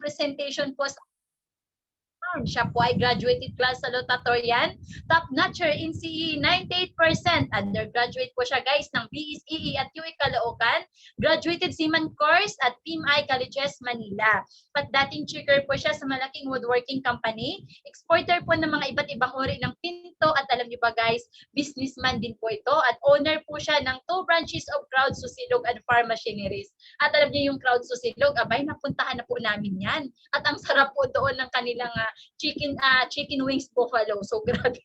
representation po sa siya po ay graduated class salutatorian, top notcher in CE 98%, undergraduate po siya guys ng BSEE at UE Caloocan, graduated seaman course at PMI Colleges Manila. At dating checker po siya sa malaking woodworking company, exporter po ng mga iba't ibang uri ng pinto at alam niyo ba guys, businessman din po ito at owner po siya ng 2 branches of Crowd Susilog and Farm Machineries. At alam niyo yung Crowd Susilog, abay napuntahan na po namin yan. At ang sarap po doon ng kanilang chicken wings buffalo. So grabe.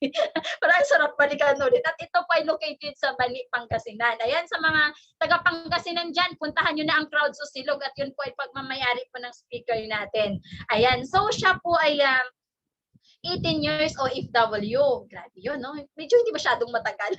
Parang sarap balikan ulit. At ito po ay located sa Bani, Pangasinan. Ayan, sa mga taga Pangasinan dyan, puntahan nyo na ang Crowd Susilog at yun po ay pagmamayari po ng speaker natin. Ayan, so siya po ay 18 years OFW. Grabe yun, no? Medyo hindi masyadong matagal.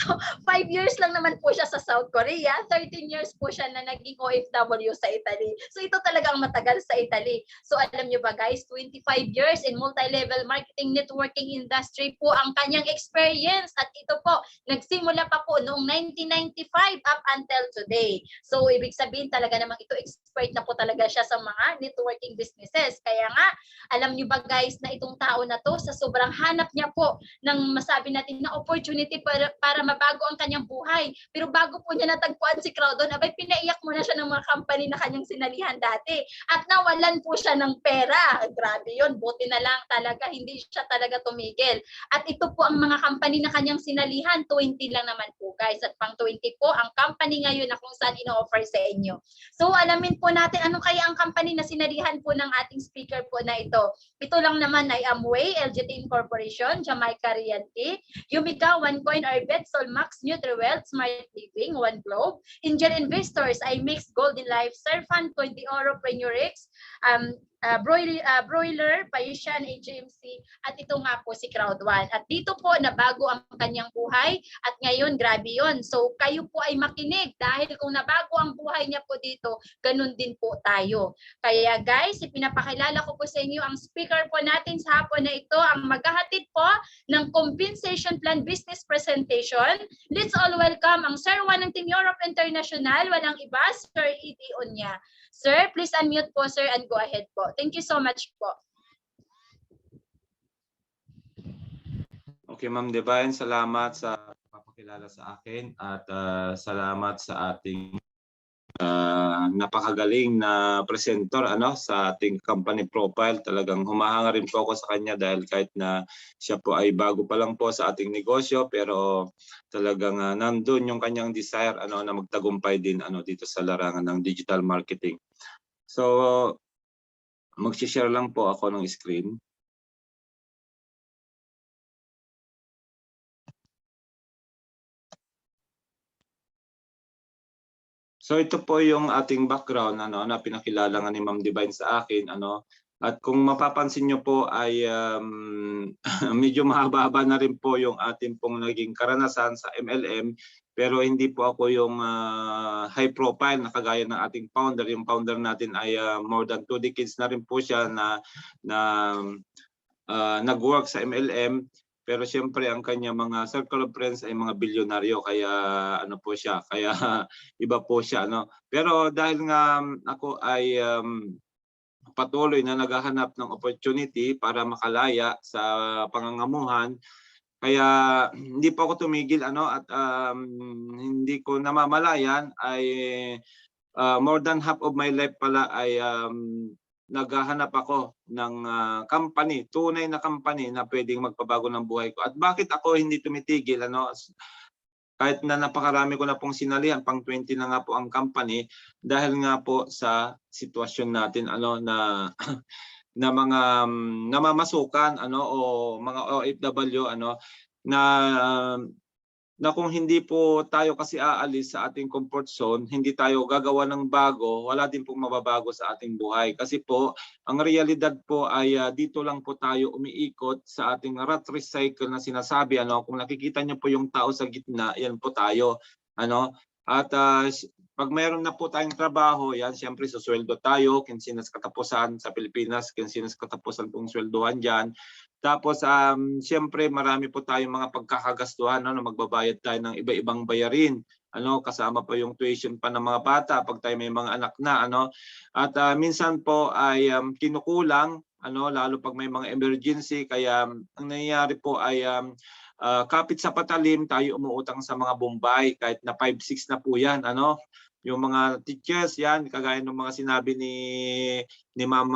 So, 5 years lang naman po siya sa South Korea. 13 years po siya na naging OFW sa Italy. So, ito talaga ang matagal sa Italy. So, alam nyo ba guys, 25 years in multi-level marketing networking industry po ang kanyang experience. At ito po, nagsimula pa po noong 1995 up until today. So, ibig sabihin talaga namang ito expert na po talaga siya sa mga networking businesses. Kaya nga, alam nyo ba guys na itong tao na to sa sobrang hanap niya po ng masabi natin na opportunity para mabago ang kanyang buhay. Pero bago po niya natagpuan si Crowdon, abay pinaiyak muna siya ng mga company na kanyang sinalihan dati. At nawalan po siya ng pera. Grabe yun. Buti na lang talaga. Hindi siya talaga tumigil. At ito po ang mga company na kanyang sinalihan. 20 lang naman po guys. At pang 20 po ang company ngayon na kung saan ino-offer sa inyo. So alamin po natin ano kaya ang company na sinalihan po ng ating speaker po na ito. Ito lang naman ay Amway, LGT Incorporation, Jamaica Realty, Yumica, OneCoin, Arbet, Solmax, NutriWealth, Smart Living, One Globe, Angel Investors, iMix, Golden Life, Serfan, 20 Oro, Prenurix, Broiler, Paisian, AJMC, at ito nga po si Crowd1. At dito po nabago ang kanyang buhay at ngayon grabe yun. So kayo po ay makinig dahil kung nabago ang buhay niya po dito, ganun din po tayo. Kaya guys, ipinapakilala ko po sa inyo ang speaker po natin sa hapon na ito, ang maghahatid po ng Compensation Plan Business Presentation. Let's all welcome ang Sir Juan ng Team Europe International, walang iba, Sir E.D. Onya. Sir, please unmute po, sir, and go ahead po. Thank you so much po. Okay, Ma'am Divine, salamat sa papakilala sa akin at salamat sa ating napakagaling na presenter sa ating company profile. Talagang humahanga rin po ako sa kanya dahil kahit na siya po ay bago pa lang po sa ating negosyo, pero talagang nandun yung kanyang desire na magtagumpay din dito sa larangan ng digital marketing. So, mag-share lang po ako ng screen. So ito po yung ating background na pinakilala nga ni Ma'am Divine sa akin at kung mapapansin niyo po ay medyo mahaba-haba na rin po yung ating pong naging karanasan sa MLM, pero hindi po ako yung high profile na kagaya ng ating founder. Yung founder natin ay more than 2 decades na rin po siya na nag-work sa MLM. Pero siyempre ang kanya mga circle of friends ay mga bilyonaryo, kaya po siya, kaya iba po siya Pero dahil nga ako ay patuloy na naghahanap ng opportunity para makalaya sa pangangamuhan, kaya hindi po ako tumigil at hindi ko namamalayan ay more than half of my life pala ay naghahanap ako ng company, tunay na company na pwedeng magpabago ng buhay ko. At bakit ako hindi tumitigil? Kahit na napakarami ko na pong sinalihan, pang 20 na nga po ang company, dahil nga po sa sitwasyon natin na na mga namamasukan o mga OFW na kung hindi po tayo kasi aalis sa ating comfort zone, hindi tayo gagawa ng bago, wala din pong mababago sa ating buhay. Kasi po, ang realidad po ay dito lang po tayo umiikot sa ating rat race cycle na sinasabi. Kung nakikita niyo po yung tao sa gitna, yan po tayo. At pag mayroon na po tayong trabaho, yan, siyempre susweldo tayo, kinsinas katapusan sa Pilipinas, kinsinas katapusan pong sweldohan dyan. Tapos, siyempre marami po tayong mga pagkakagastuhan, no, na magbabayad tayo ng iba-ibang bayarin. Ano, kasama pa yung tuition pa ng mga bata pag tayo may mga anak na. Ano. At minsan po ay kinukulang, ano, lalo pag may mga emergency. Kaya ang nangyayari po ay kapit sa patalim, tayo umuutang sa mga Bombay kahit na 5-6 na po yan. Ano. Yung mga teachers yan, kagaya ng mga sinabi ni Ma'am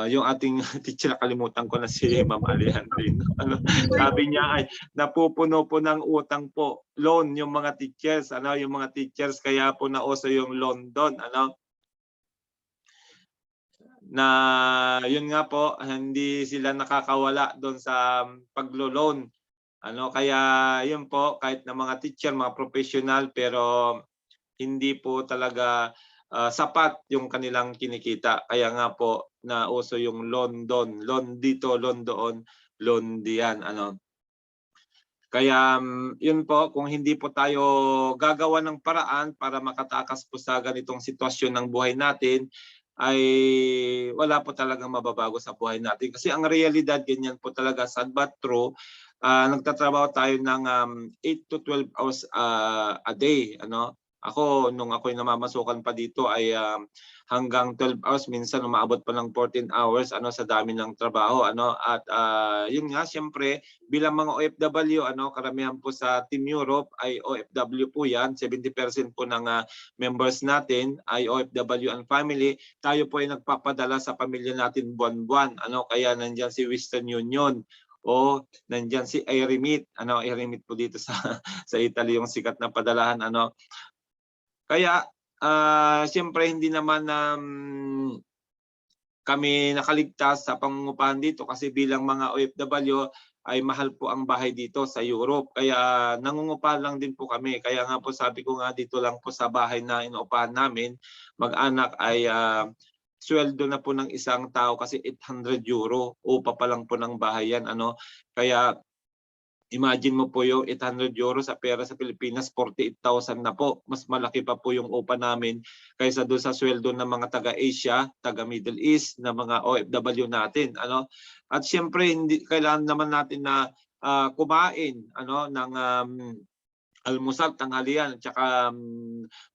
yung ating teacher, nakalimutan ko na si Ma'am Alejandrino. Ano, sabi niya ay napupuno po ng utang po, loan yung mga teachers, ano, yung mga teachers, kaya po nauso yung loan doon, ano. Na yun nga po, hindi sila nakakawala doon sa paglo-loan. Ano, kaya yun po, kahit na mga teacher, mga professional, pero hindi po talaga sapat yung kanilang kinikita. Kaya nga po nauso yung loan doon, loan dito, loan doon, loan diyan, ano. Kaya yun po, kung hindi po tayo gagawa ng paraan para makatakas po sa ganitong sitwasyon ng buhay natin, ay wala po talagang mababago sa buhay natin. Kasi ang realidad, ganyan po talaga, sad but true, nagtatrabaho tayo ng 8 to 12 hours a day. Ano? Ako, nung ako'y namamasukan pa dito ay hanggang 12 hours, minsan umaabot pa ng 14 hours ano, sa dami ng trabaho. Ano? At yun nga, siyempre, bilang mga OFW, ano, karamihan po sa Team Europe ay OFW po yan. 70% po ng members natin ay OFW and family. Tayo po ay nagpapadala sa pamilya natin buwan-buwan. Ano? Kaya nandyan si Western Union o nandyan si Airemit. Ano, Airemit po dito sa Italy, yung sikat na padalahan. Ano? Kaya siyempre hindi naman kami nakaligtas sa pangungupahan dito kasi bilang mga OFW ay mahal po ang bahay dito sa Europe. Kaya nangungupahan lang din po kami. Kaya nga po sabi ko nga dito lang po sa bahay na inuupahan namin, mag-anak ay sweldo na po ng isang tao kasi 800 euro. Upa pa lang po ng bahay yan. Ano? Kaya imagine mo po yung 800 euro sa pera sa Pilipinas, 48,000 na po. Mas malaki pa po yung upa namin kaysa doon sa sweldo ng mga taga-Asia, taga-Middle East, na mga OFW natin. Ano? At siyempre, hindi, kailangan naman natin na kumain ano, ng almusal, tanghalian, at saka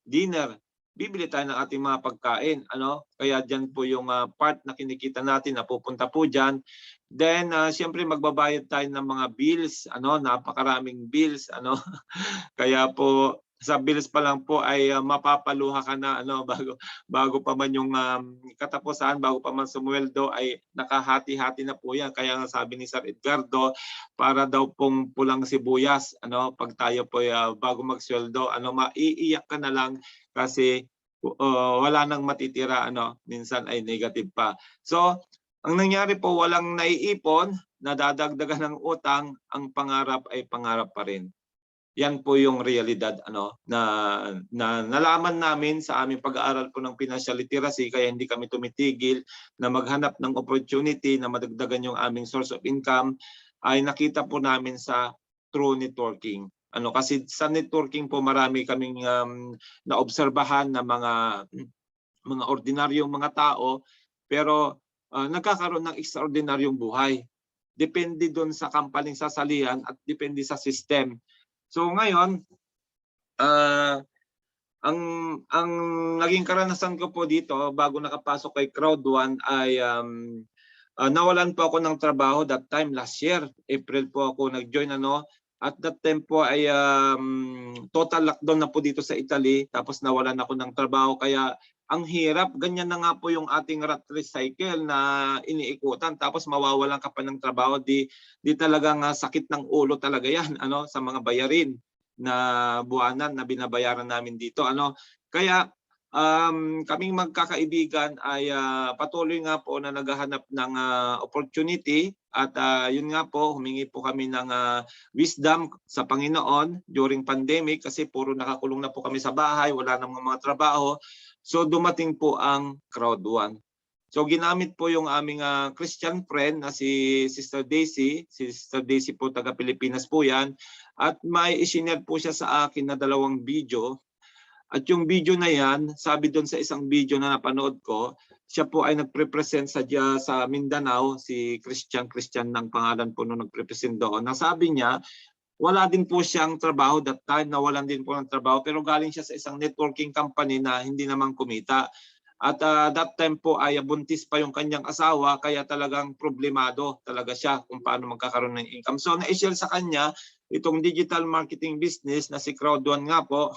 dinner. Bibili tayo ng ating mga pagkain. Ano? Kaya dyan po yung part na kinikita natin na pupunta po dyan. Then, siyempre magbabayad tayo ng mga bills. Ano? Napakaraming bills. Ano? Kaya po, sa bills pa lang po ay mapapaluha ka na, ano, bago pa man yung katapusan, bago pa man sumweldo ay nakahati-hati na po yan. Kaya nga sabi ni Sir Edgardo, para daw pong pulang sibuyas, ano, pag tayo po bago magsweldo, ano, maiiyak ka na lang kasi wala nang matitira, ano, minsan ay negative pa. So, ang nangyari po, walang naiipon, nadadagdagan ng utang, ang pangarap ay pangarap pa rin. Yan po yung realidad, ano, na nalaman namin sa aming pag-aaral po ng financial literacy, kaya hindi kami tumitigil na maghanap ng opportunity na madagdagan yung aming source of income, ay nakita po namin sa true networking. Ano, kasi sa networking po marami kaming naobserbahan na mga ordinaryong mga tao, pero nagkakaroon ng extraordinaryong buhay. Depende doon sa kampaling sasalihan at depende sa system. So ngayon, ang naging karanasan ko po dito bago nakapasok kay Crowd1 ay nawalan po ako ng trabaho that time last year. April po ako nag-join, ano. At that time po ay total lockdown na po dito sa Italy, tapos nawalan ako ng trabaho. Kaya ang hirap, ganyan na nga po yung ating rat race cycle na iniikutan, tapos mawawalan ka pa ng trabaho, di talagang sakit ng ulo talaga yan, ano, sa mga bayarin na buwanan na binabayaran namin dito, ano. Kaya kaming magkakaibigan ay patuloy nga po na naghahanap ng opportunity at yun nga po, humingi po kami ng wisdom sa Panginoon during pandemic kasi puro nakakulong na po kami sa bahay, wala namang mga trabaho. So dumating po ang Crowd1. So ginamit po yung aming Christian friend na si Sister Daisy. Si Sister Daisy po taga Pilipinas po yan. At may isinare po siya sa akin na 2 video. At yung video na yan, sabi doon sa isang video na napanood ko, siya po ay nagpre-present sa Mindanao, si Christian ng pangalan po nung nagpre-present doon. Nasabi niya, wala din po siyang trabaho that time, nawalan din po ng trabaho, pero galing siya sa isang networking company na hindi naman kumita. At that time po ay buntis pa yung kanyang asawa, kaya talagang problemado talaga siya kung paano magkakaroon ng income. So na-share sa kanya itong digital marketing business na si Crowd1 nga po.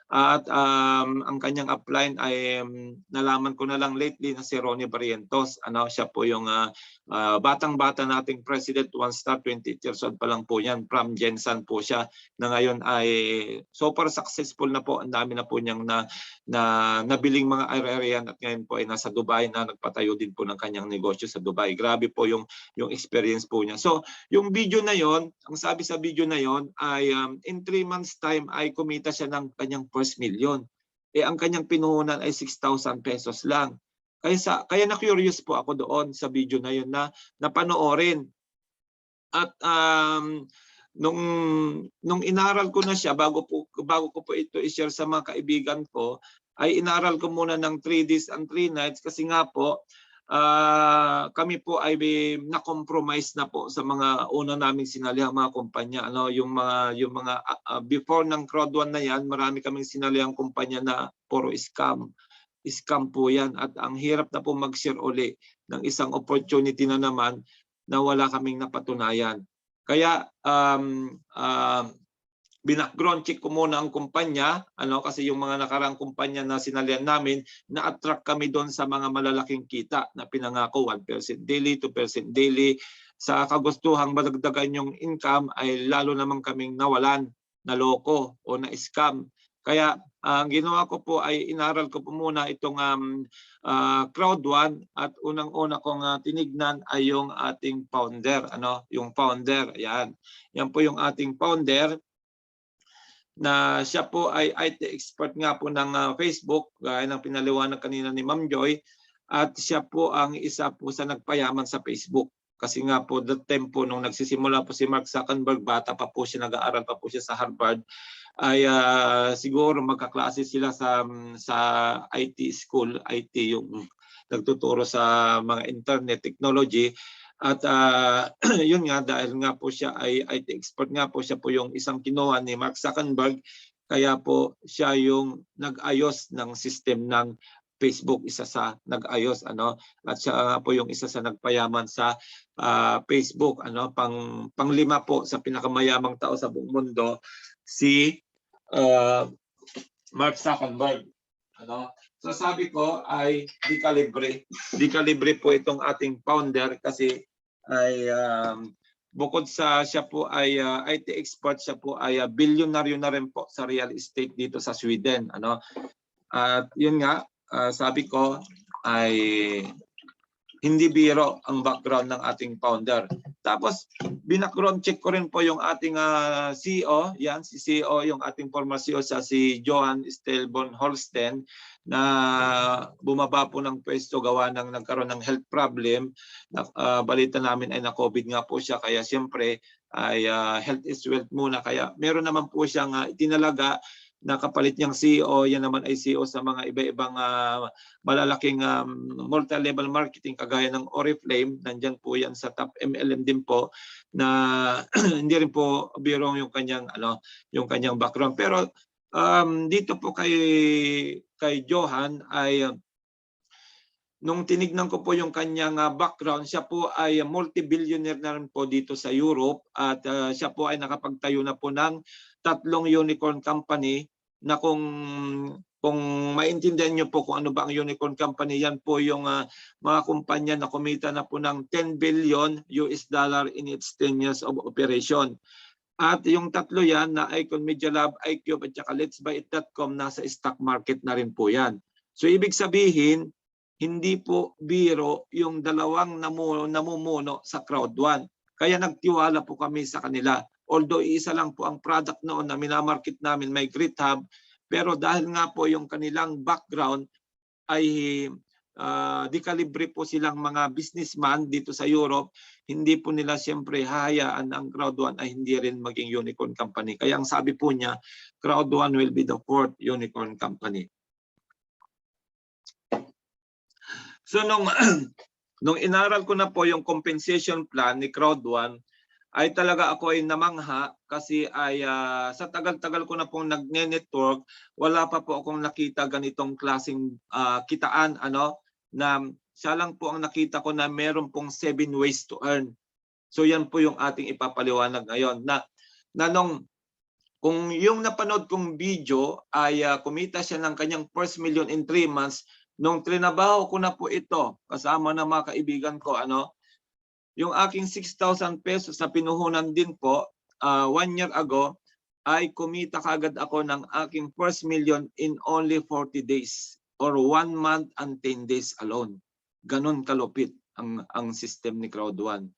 At ang kanyang upline ay nalaman ko na lang lately na si Ronnie Barrientos. Siya po yung batang-bata nating president, 1 star, 28 years old pa lang po yan. From Jensen po siya na ngayon ay super successful na po. Ang dami na po niyang nabiling mga area at ngayon po ay nasa Dubai na nagpatayo din po ng kanyang negosyo sa Dubai. Grabe po yung experience po niya. So yung video na yon, ang sabi sa video na yon ay in 3 months time ay kumita siya ng kanyang first million. Ang kanyang pinuhunan ay 6,000 pesos lang. Kaya na-curious po ako doon sa video na yun na napanoorin. At nung inaral ko na siya, bago ko po ito i-share sa mga kaibigan ko, ay inaral ko muna ng 3 days and 3 nights kasi nga po, kami po ay na-compromise na po sa mga una naming sinalihang mga kumpanya. Yung mga before ng Crowd1 na yan, marami kaming sinalihang kumpanya na puro scam. Scam po yan at ang hirap na po mag-share uli ng isang opportunity na naman na wala kaming napatunayan. Kaya binackground check ko muna ang kumpanya, kasi yung mga nakarang kumpanya na sinalihan namin, na-attract kami doon sa mga malalaking kita na pinangako 1% daily, 2% daily. Sa kagustuhang madagdagan yung income ay lalo namang kaming nawalan, naloko o na-scam. Kaya ang ginawa ko po ay inaral ko po muna itong Crowd1 at unang-una kong tinignan ay yung ating founder. Yung founder, yan. Yan po yung ating founder na siya po ay IT expert nga po ng Facebook, gaya ng pinaliwanag kanina ni Ma'am Joy, at siya po ang isa po sa nagpayaman sa Facebook. Kasi nga po, that time po, nung nagsisimula po si Mark Zuckerberg, bata pa po siya, nag-aaral pa po siya sa Harvard, ay siguro magkaklase sila sa IT school, IT yung nagtuturo sa mga internet technology. At yun nga, dahil nga po siya ay IT expert nga po, siya po yung isang kinuha ni Mark Zuckerberg, kaya po siya yung nag-ayos ng system ng Facebook, isa sa nag-ayos, at siya nga po yung isa sa nagpayaman sa Facebook, panglima po sa pinakamayamang tao sa buong mundo, si Mark Zuckerberg. So sabi ko ay di kalibre po itong ating founder kasi ay bukod sa siya po ay IT expert, siya po ay bilyonaryo na rin po sa real estate dito sa Sweden. At yun nga, sabi ko ay hindi biro ang background ng ating founder. Tapos binackground check ko rin po yung ating CEO, yan si CEO, yung ating former CEO sa si Johan Stelborn Holsten na bumaba po ng pwesto gawa ng nagkaroon ng health problem. Balita namin ay na COVID nga po siya, kaya siyempre ay health is wealth muna, kaya meron naman po siyang itinalaga na kapalit niyang CEO. Yan naman ay CEO sa mga iba-ibang malalaking multi-level marketing kagaya ng Oriflame. Nandyan po yan sa top MLM din po, na hindi rin po biro yung kanyang background. Pero dito po kay Johan ay nung tinignan ko po yung kanyang background, siya po ay multi-billionaire na rin po dito sa Europe, at siya po ay nakapagtayo na po ng 3 unicorn company na kung maintindihan niyo po kung ano ba ang unicorn company, yan po yung mga kumpanya na kumita na po ng $10 billion in its 10 years of operation. At yung 3 yan na Icon Media Lab, iCube at saka Let's Buy It.com, nasa stock market na rin po yan. So ibig sabihin, hindi po biro yung 2 namumuno sa Crowd1. Kaya nagtiwala po kami sa kanila. Although isa lang po ang product noon na minamarket namin, may GritHub, pero dahil nga po yung kanilang background ay di kalibre po silang mga businessman dito sa Europe, hindi po nila siyempre hahayaan ang Crowd1 ay hindi rin maging unicorn company. Kaya ang sabi po niya, Crowd1 will be the 4th unicorn company. So nung inaral ko na po yung compensation plan ni Crowd1, ay talaga ako ay namangha kasi ay sa tagal-tagal ko na pong nagne-network, wala pa po akong nakita ganitong klaseng kitaan na siya lang po ang nakita ko na meron pong 7 ways to earn. So yan po yung ating ipapaliwanag ngayon na kung yung napanood kong video ay kumita siya ng kanyang first million in 3 months, nung trinabaho ko na po ito kasama ng mga kaibigan ko, yung aking 6,000 pesos na pinuhunan din po 1 year ago ay kumita kagad ako ng aking first million in only 40 days or 1 month and 10 days alone. Ganon kalupit ang system ni Crowd1.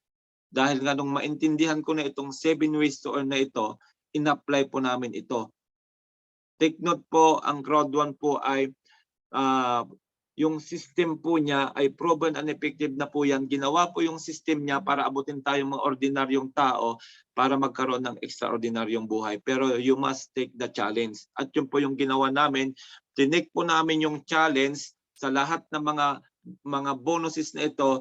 Dahil nga nung maintindihan ko na itong 7 ways to earn na ito, in-apply po namin ito. Take note po, ang Crowd1 po ay yung system po niya ay proven and effective na po yan. Ginawa po yung system niya para abutin tayong mga ordinaryong tao para magkaroon ng extraordinaryong buhay. Pero you must take the challenge. At yun po yung ginawa namin. Tinake po namin yung challenge sa lahat ng mga bonuses na ito.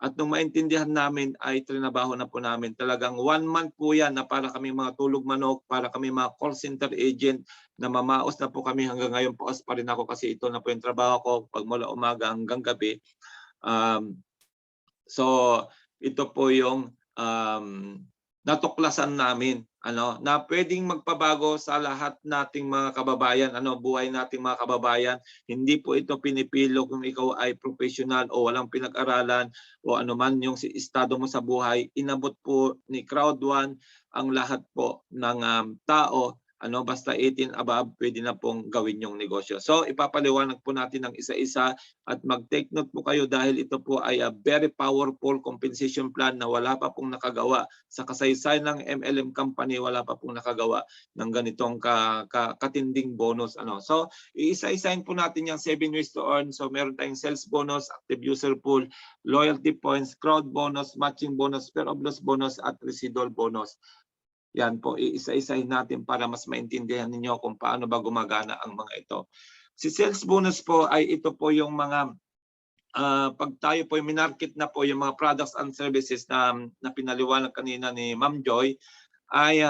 At nung maintindihan namin ay trinabaho na po namin. Talagang 1 month po yan na para kami mga tulog manok, para kami mga call center agent na mamaos na po kami hanggang ngayon. Paos pa rin ako kasi ito na po yung trabaho ko pag mula umaga hanggang gabi. So ito po yung natuklasan namin na pwedeng magpabago sa lahat nating mga kababayan, buhay nating mga kababayan. Hindi po ito pinipilo kung ikaw ay professional o walang pinag-aralan o anuman yung estado mo sa buhay. Inabot po ni Crowd1 ang lahat po ng tao, basta 18 above, pwede na pong gawin yung negosyo. So ipapaliwanag po natin ng isa-isa at mag-take note po kayo dahil ito po ay a very powerful compensation plan na wala pa pong nakagawa sa kasaysayan ng MLM company, wala pa pong nakagawa ng ganitong katinding bonus. So iisa-isahin po natin yung 7 ways to earn. So meron tayong sales bonus, active user pool, loyalty points, crowd bonus, matching bonus, fear of loss bonus at residual bonus. Yan po, iisa-isahin natin para mas maintindihan ninyo kung paano ba gumagana ang mga ito. Si sales bonus po ay ito po yung mga pag tayo po yung minarket na po yung mga products and services na pinaliwanag kanina ni Ma'am Joy, ay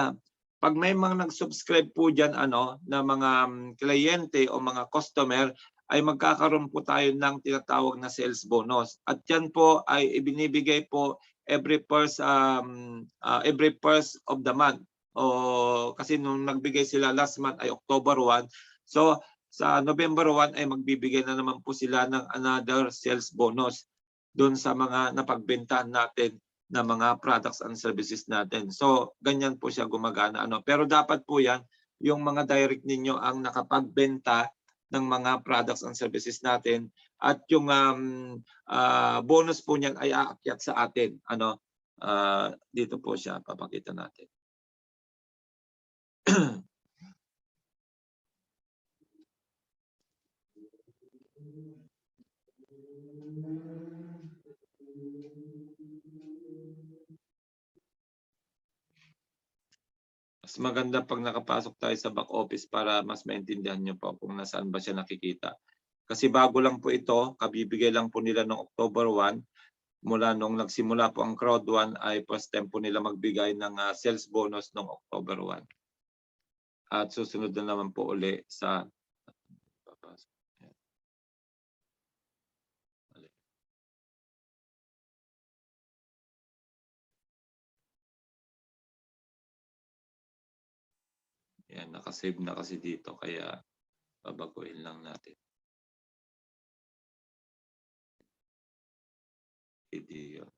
pag may mga nag-subscribe po dyan na mga kliyente o mga customer, ay magkakaroon po tayo ng tinatawag na sales bonus. At yan po ay ibinibigay po every first of the month. Kasi nung nagbigay sila last month ay October 1. So sa November 1 ay magbibigay na naman po sila ng another sales bonus doon sa mga napagbentahan natin na mga products and services natin. So ganyan po siya gumagana. Pero dapat po yan, yung mga direct ninyo ang nakapagbenta ng mga products and services natin at yung bonus po niyan ay aakyat sa atin. Dito po siya, papakita natin. Mas maganda pag nakapasok tayo sa back office para mas maintindihan nyo po kung nasaan ba siya nakikita. Kasi bago lang po ito, kabibigay lang po nila noong October 1. Mula nung nagsimula po ang Crowd1 ay first time po nila magbigay ng sales bonus noong October 1. At susunod na naman po uli sa yan, nakasave na kasi dito kaya babaguhin lang natin. Video.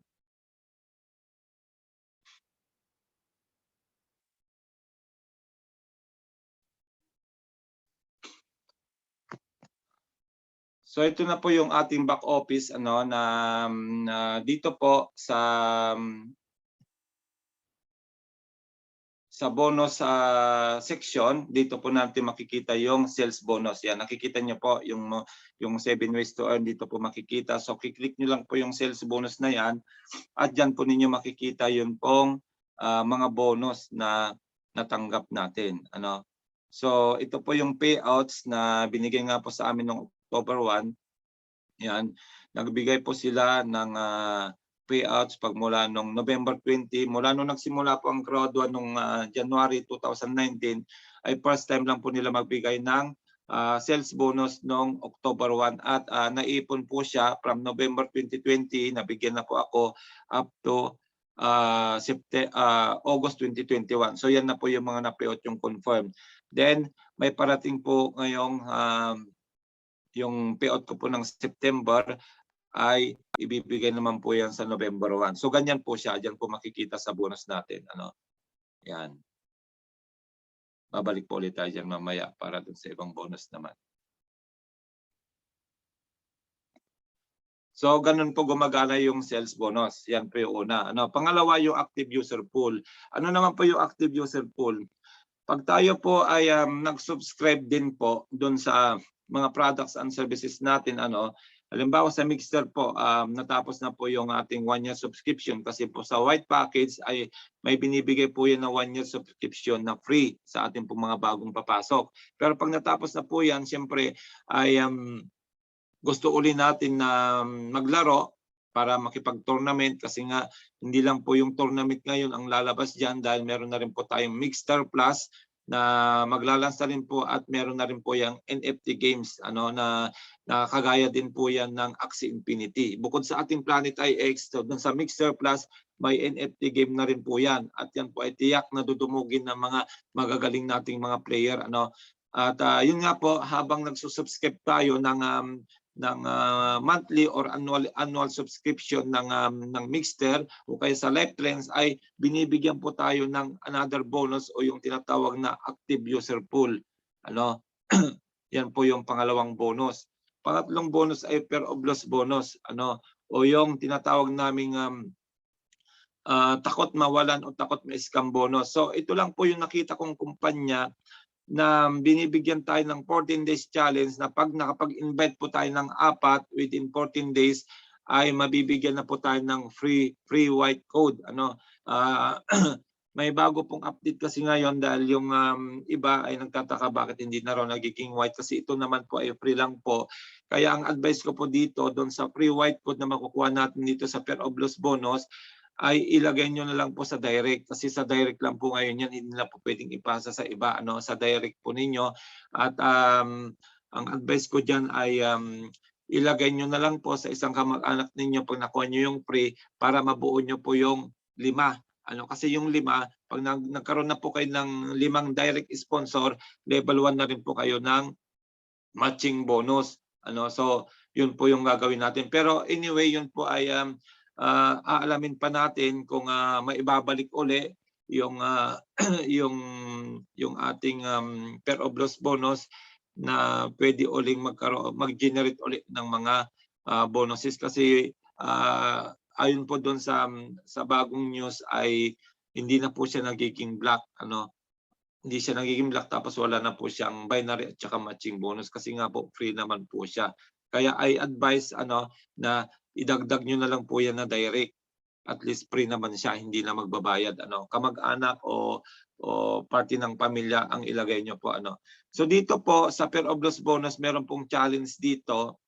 So ito na po yung ating back office na dito po sa sa bonus section, dito po natin makikita yung sales bonus. Yan, nakikita niyo po yung 7 ways to earn, dito po makikita. So, kiklik niyo lang po yung sales bonus na yan at dyan po ninyo makikita yun pong mga bonus na natanggap natin. Ano? So, ito po yung payouts na binigay nga po sa amin noong October 1. Yan, nagbigay po sila ng payouts pagmula nung November 20, mula nung nagsimula po ang crowd nung January 2019, ay first time lang po nila magbigay ng sales bonus nung October 1 at naipon po siya from November 2020, nabigyan na po ako up to August 2021. So yan na po yung mga na-payout yung confirmed. Then may parating po ngayong yung payout ko po ng September ay ibibigay naman po yan sa November 1. So ganyan po siya. Diyan po makikita sa bonus natin. Ano? Yan. Babalik po ulit tayo dyan mamaya para dun sa ibang bonus naman. So ganun po gumagana yung sales bonus. Yan po yung una. Ano? Pangalawa yung active user pool. Ano naman po yung active user pool? Pag tayo po ay nag-subscribe din po dun sa mga products and services natin, halimbawa sa Mixer po, natapos na po yung ating 1-year subscription kasi po sa white package ay may binibigay po yan na 1-year subscription na free sa ating po mga bagong papasok. Pero pag natapos na po yan, siyempre ay gusto uli natin na maglaro para makipag-tournament kasi nga hindi lang po yung tournament ngayon ang lalabas dyan dahil meron na rin po tayong Mixer Plus na maglalansa rin po at meron na rin po yung NFT games na kagaya din po yan ng Axie Infinity. Bukod sa ating Planet IX, so dun sa Mixer Plus, may NFT game na rin po yan at yan po ay tiyak na dudumugin ng mga magagaling nating mga player. At yun nga po, habang nagsusubscribe tayo ng monthly or annual subscription ng Mixter o kaya sa LifeTrends ay binibigyan po tayo ng another bonus o yung tinatawag na active user pool. Yan po yung pangalawang bonus. Pangatlong bonus ay pair of loss bonus, o yung tinatawag naming takot mawalan o takot ma-scam bonus. So ito lang po yung nakita kong kumpanya na binibigyan tayo ng 14 days challenge na pag nakapag-invite po tayo ng 4 within 14 days ay mabibigyan na po tayo ng free white code. May bago pong update kasi ngayon dahil yung iba ay nagtataka bakit hindi na raw nagiging white kasi ito naman po ay free lang po. Kaya ang advice ko po dito doon sa free white code na makukuha natin dito sa pair of loss bonus ay ilagay nyo na lang po sa direct kasi sa direct lang po ngayon yan, hindi na po pwedeng ipasa sa iba, sa direct po ninyo. At ang advice ko dyan ay ilagay nyo na lang po sa isang kamag-anak ninyo pag nakuha nyo yung free para mabuo nyo po yung 5. Kasi yung 5, pag nagkaroon na po kayo ng 5 direct sponsor, level 1 na rin po kayo ng matching bonus. So yun po yung gagawin natin. Pero anyway, yun po ay aalamin pa natin kung maibabalik uli yung yung ating pair of loss bonus na pwede uling mag-generate ulit ng mga bonuses kasi ayon po doon sa bagong news ay hindi na po siya nagiging black, hindi siya nagiging black tapos wala na po siyang binary at saka matching bonus kasi nga po free naman po siya. Kaya I advise na idagdag nyo na lang po yan na direct. At least free naman siya, hindi na magbabayad. Kamag-anak o party ng pamilya ang ilagay nyo po. So dito po sa pair of loss bonus, meron pong challenge dito.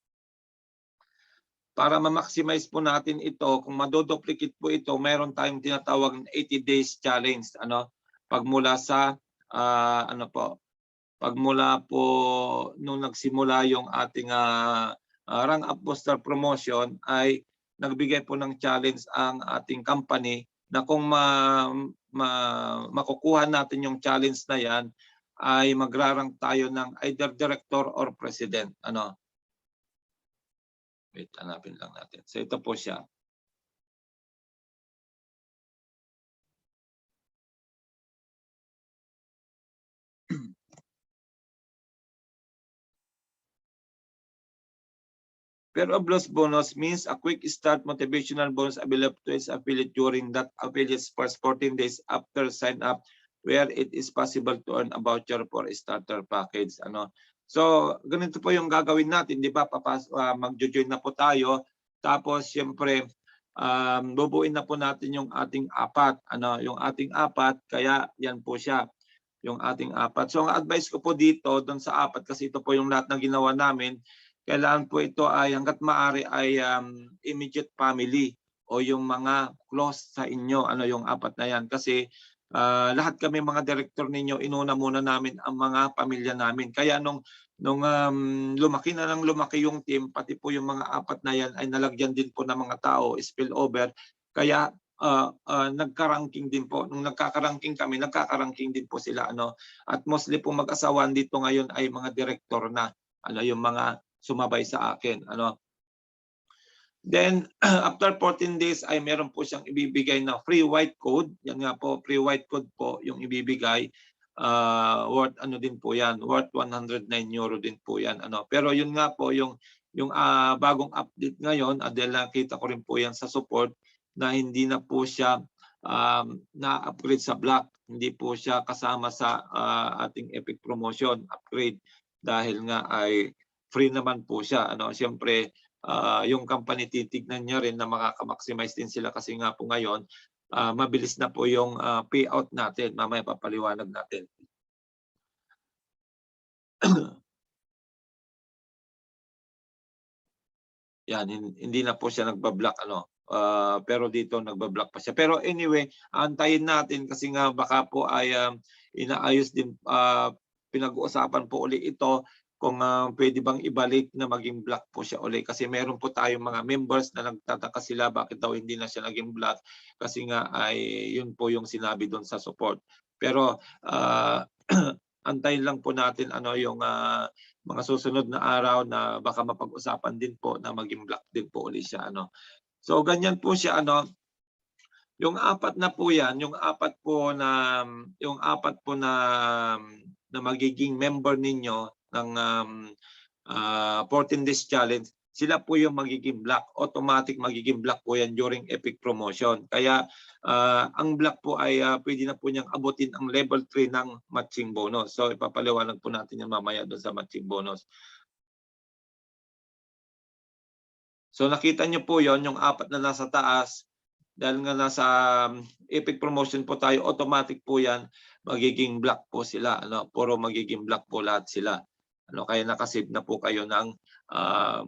Para ma-maximize po natin ito, kung madoduplicate po ito, meron tayong tinatawag na 80 days challenge. Pagmula sa pagmula po nung nagsimula yung ating rank up booster promotion ay nagbigay po ng challenge ang ating company na kung makukuha natin yung challenge na yan ay magrarang tayo ng either director or president. Wait, hanapin lang natin. So ito po siya. Pair of loss bonus means a quick start motivational bonus available to its affiliate during that affiliate's first 14 days after sign up where it is possible to earn a voucher for a starter package. Ano? So, ganito po yung gagawin natin, di ba? Mag-join na po tayo. Tapos, siyempre, bubuin na po natin yung ating apat. Ano? Yung ating apat, kaya yan po siya. Yung ating apat. So, ang advice ko po dito, doon sa apat, kasi ito po yung lahat na ginawa namin, kailangan po ito ay hanggat maaari ay immediate family o yung mga close sa inyo, ano yung apat na yan. Kasi lahat kami mga director ninyo, inuna muna namin ang mga pamilya namin. Kaya nung lumaki na ng lumaki yung team, pati po yung mga apat na yan ay nalagyan din po ng mga tao, spillover. Kaya nagka-ranking din po. Nung nagkaka-ranking kami, nagkaka-ranking din po sila. Ano? At mostly po mag-asawan dito ngayon ay mga director na. Ano yung mga sumabay sa akin. Ano? Then, after 14 days ay meron po siyang ibibigay na free white code. Yan nga po, free white code po yung ibibigay. Worth ano din po yan, worth 109 euro din po yan. Ano. Pero yun nga po, yung bagong update ngayon, dahil nakita ko rin po yan sa support, na hindi na po siya na-upgrade sa black. Hindi po siya kasama sa ating Epic Promotion upgrade dahil nga ay free naman po siya. Ano. Siyempre, yung company titignan niya rin na makaka-maximize din sila kasi nga po ngayon mabilis na po yung payout natin. Mamaya papaliwanag natin. Yan, hindi na po siya nagbablock ano. Pero dito nagbablock pa siya. Pero anyway, antayin natin kasi nga baka po ay inaayos din, pinag-uusapan po uli ito kung pwede bang ibalik na maging black po siya uli. Kasi meron po tayong mga members na nagtataka sila bakit daw hindi na siya naging black. Kasi nga ay yun po yung sinabi doon sa support. Pero antayin lang po natin ano yung mga susunod na araw na baka mapag-usapan din po na maging black din po uli siya. Ano. So ganyan po siya. Ano. Yung apat na po yan, yung apat po na magiging member ninyo ng 14 days challenge, sila po yung magiging black. Automatic magiging black po yan during Epic Promotion. Kaya ang black po ay pwede na po niyang abutin ang level 3 ng matching bonus. So ipapaliwanag po natin yan mamaya doon sa matching bonus. So nakita niyo po yon yung apat na nasa taas. Dahil nga nasa Epic Promotion po tayo, automatic po yan, magiging black po sila. Ano? Puro magiging black po lahat sila. Ano, kaya nakasave na po kayo ng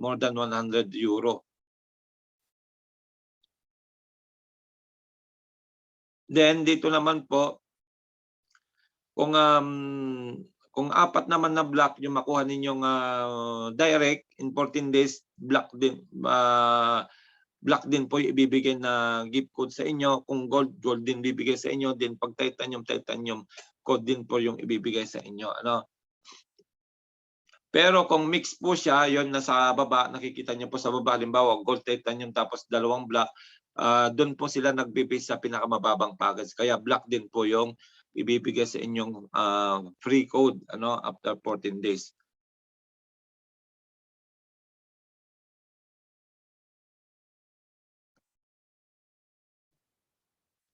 more than 100 euro. Then dito naman po, kung apat naman na black yung makuha ninyong direct in 14 days, black din po yung ibibigay na gift code sa inyo. Kung gold din bibigay sa inyo. Then pag titanium code din po yung ibibigay sa inyo. Ano? Pero kung mix po siya, yon nasa baba, nakikita niyo po sa baba, halimbawa gold titanium tapos dalawang black, doon po sila nagbe-base sa pinakamababang package. Kaya black din po yung ibibigay sa inyong free code ano after 14 days.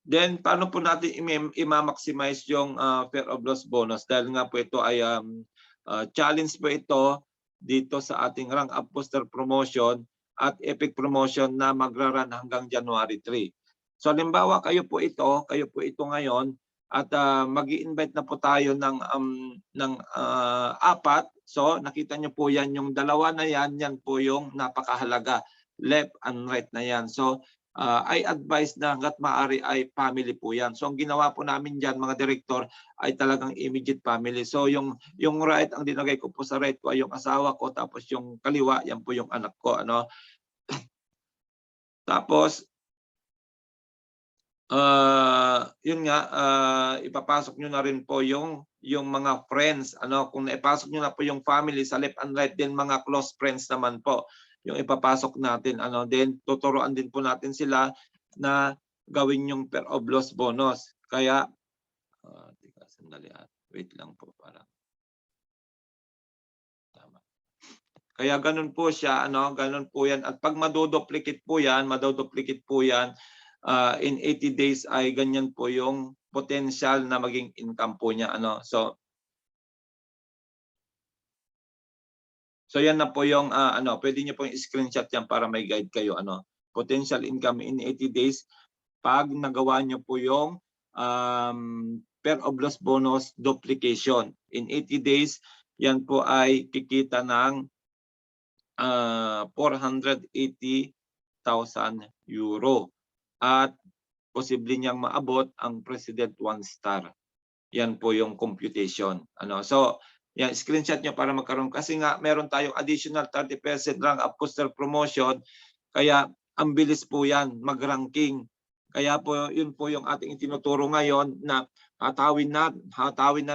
Then paano po natin i-maximize yung fear of loss bonus? Dahil nga po ito ay challenge po ito dito sa ating rank up booster promotion at Epic Promotion na magra-run hanggang January 3. So halimbawa kayo po ito ngayon at magi-invite na po tayo ng apat. So nakita niyo po yan, yung dalawa na yan po yung napakahalaga, left and right na yan. So I advise na hanggat maaari ay family po yan. So ang ginawa po namin dyan mga director ay talagang immediate family. So yung right, ang dinagay ko po sa right ko ay yung asawa ko, tapos yung kaliwa, yan po yung anak ko. Ano? Tapos, yun nga, ipapasok nyo na rin po yung mga friends. Ano? Kung naipasok nyo na po yung family sa left and right, din mga close friends naman po yung ipapasok natin. Ano? Then tuturuan din po natin sila na gawin yung fear of loss bonus. Kaya, sandali, wait lang po para. Tama. Kaya ganun po siya, ano, ganun po yan. At pag madoduplicate po yan, in 80 days ay ganyan po yung potential na maging income po niya, ano. So yan na po yung ano, pwede niyo po yung screenshot yan para may guide kayo, ano. Potential income in 80 days pag nagawa niyo po yung pair of loss bonus duplication. In 80 days, yan po ay kikita ng 480,000 euro. At posible niyang maabot ang President 1 star. Yan po yung computation. Ano, so, yan, screenshot nyo para magkaroon. Kasi nga, meron tayong additional 30% rank up booster promotion. Kaya, ang bilis po yan, mag-ranking. Kaya po, yun po yung ating itinuturo ngayon na hatawin na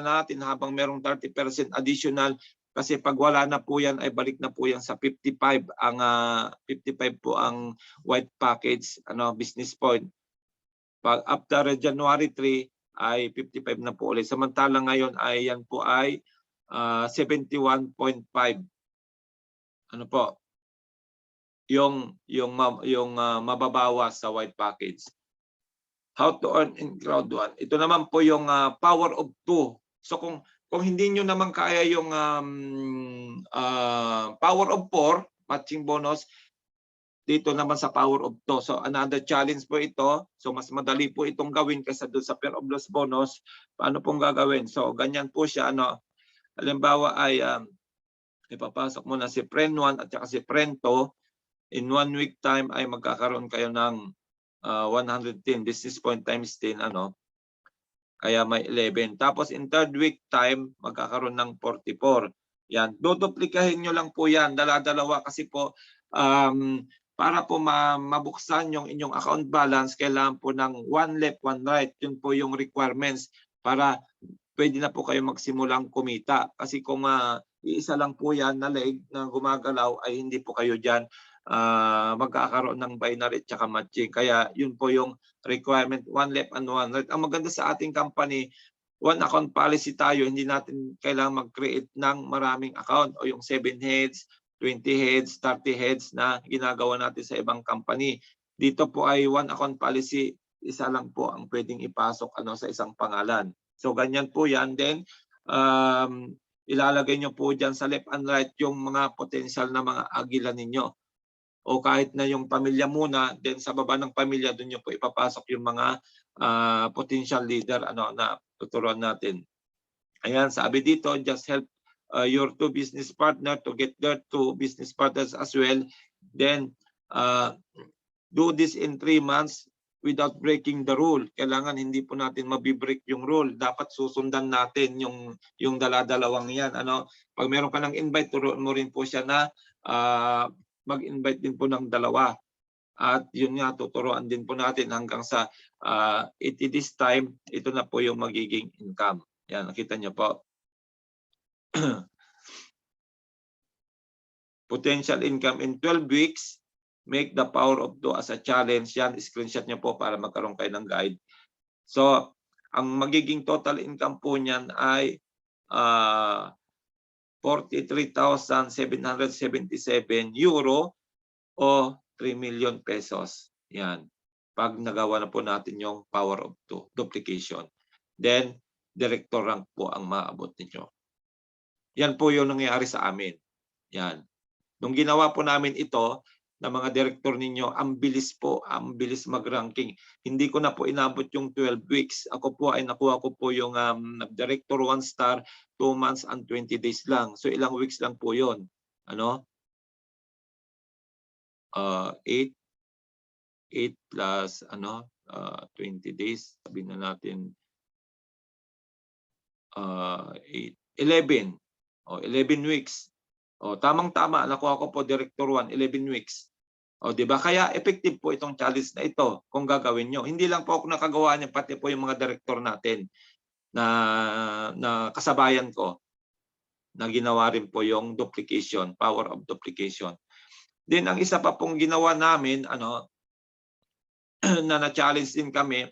natin habang merong 30% additional. Kasi pag wala na po yan, ay balik na po yan sa 55. Ang 55 po ang white package, ano, business point. Pag after January 3, ay 55 na po ulit. Samantalang ngayon ay yan po ay 71.5. Ano po? Yung mababawas sa white package. How to earn in crowd 1. Ito naman po yung power of 2. So kung hindi nyo naman kaya yung power of 4, matching bonus, dito naman sa power of 2. So another challenge po ito. So mas madali po itong gawin kaysa doon sa pair of loss bonus. Paano pong gagawin? So ganyan po siya, ano. Halimbawa ay ipapasok mo na si friend 1 at saka si friend 2. In 1 week time ay magkakaroon kayo ng 110 business point times 10, ano. Kaya may 11. Tapos in 3rd week time magkakaroon ng 44. Yan. Duduplikahin nyo lang po yan. Dala-dalawa kasi po para po mabuksan yung inyong account balance, kailangan po ng 1 left, 1 right. Yun po yung requirements para pwede na po kayo magsimulang kumita. Kasi kung iisa lang po yan na leg na gumagalaw, ay hindi po kayo dyan magkakaroon ng binary at saka matching. Kaya yun po yung requirement, 1 left and 1 right. Ang maganda sa ating company, 1 account policy tayo. Hindi natin kailangan mag-create ng maraming account o yung 7 heads, 20 heads, 30 heads na ginagawa natin sa ibang company. Dito po ay 1 account policy, isa lang po ang pwedeng ipasok, ano, sa isang pangalan. So ganyan po yan. Then ilalagay nyo po dyan sa left and right yung mga potential na mga agila ninyo. O kahit na yung pamilya muna, then sa baba ng pamilya, doon nyo po ipapasok yung mga potential leader, ano, na tuturuan natin. Ayan, sabi dito, just help your 2 business partner to get their 2 business partners as well. Then, do this in 3 months without breaking the rule. Kailangan hindi po natin mabibreak yung rule. Dapat susundan natin yung dala-dalawang yan. Ano? Pag meron ka ng invite, turuan mo rin po siya na mag-invite din po ng dalawa. At yun nga, tuturuan din po natin hanggang sa 80 this time, ito na po yung magiging income. Yan, nakita nyo po. Potential income in 12 weeks, make the power of 2 as a challenge. Yan, screenshot nyo po para magkaroon kayo ng guide. So, ang magiging total income po niyan ay 43,777 euro o 3 million pesos. Yan. Pag nagawa na po natin yung power of 2 duplication. Then, director rank po ang maabot ninyo. Yan po yung nangyayari sa amin. Yan. Nung ginawa po namin ito, na mga director ninyo, ang bilis po, ang bilis mag-ranking. Hindi ko na po inabot yung 12 weeks. Ako po ay nakuha ko po yung director 1 star, 2 months and 20 days lang. So ilang weeks lang po yon. Ano? 8 plus 20 days. Sabihin na natin 11. 11 weeks. Tamang-tama, nakuha ko po director 1, 11 weeks. Di ba? Kaya effective po itong challenge na ito kung gagawin nyo. Hindi lang po ako nakagawa niya, pati po yung mga director natin na kasabayan ko na ginawa rin po yung duplication, power of duplication. Then ang isa pa pong ginawa namin, na na-challenge din kami,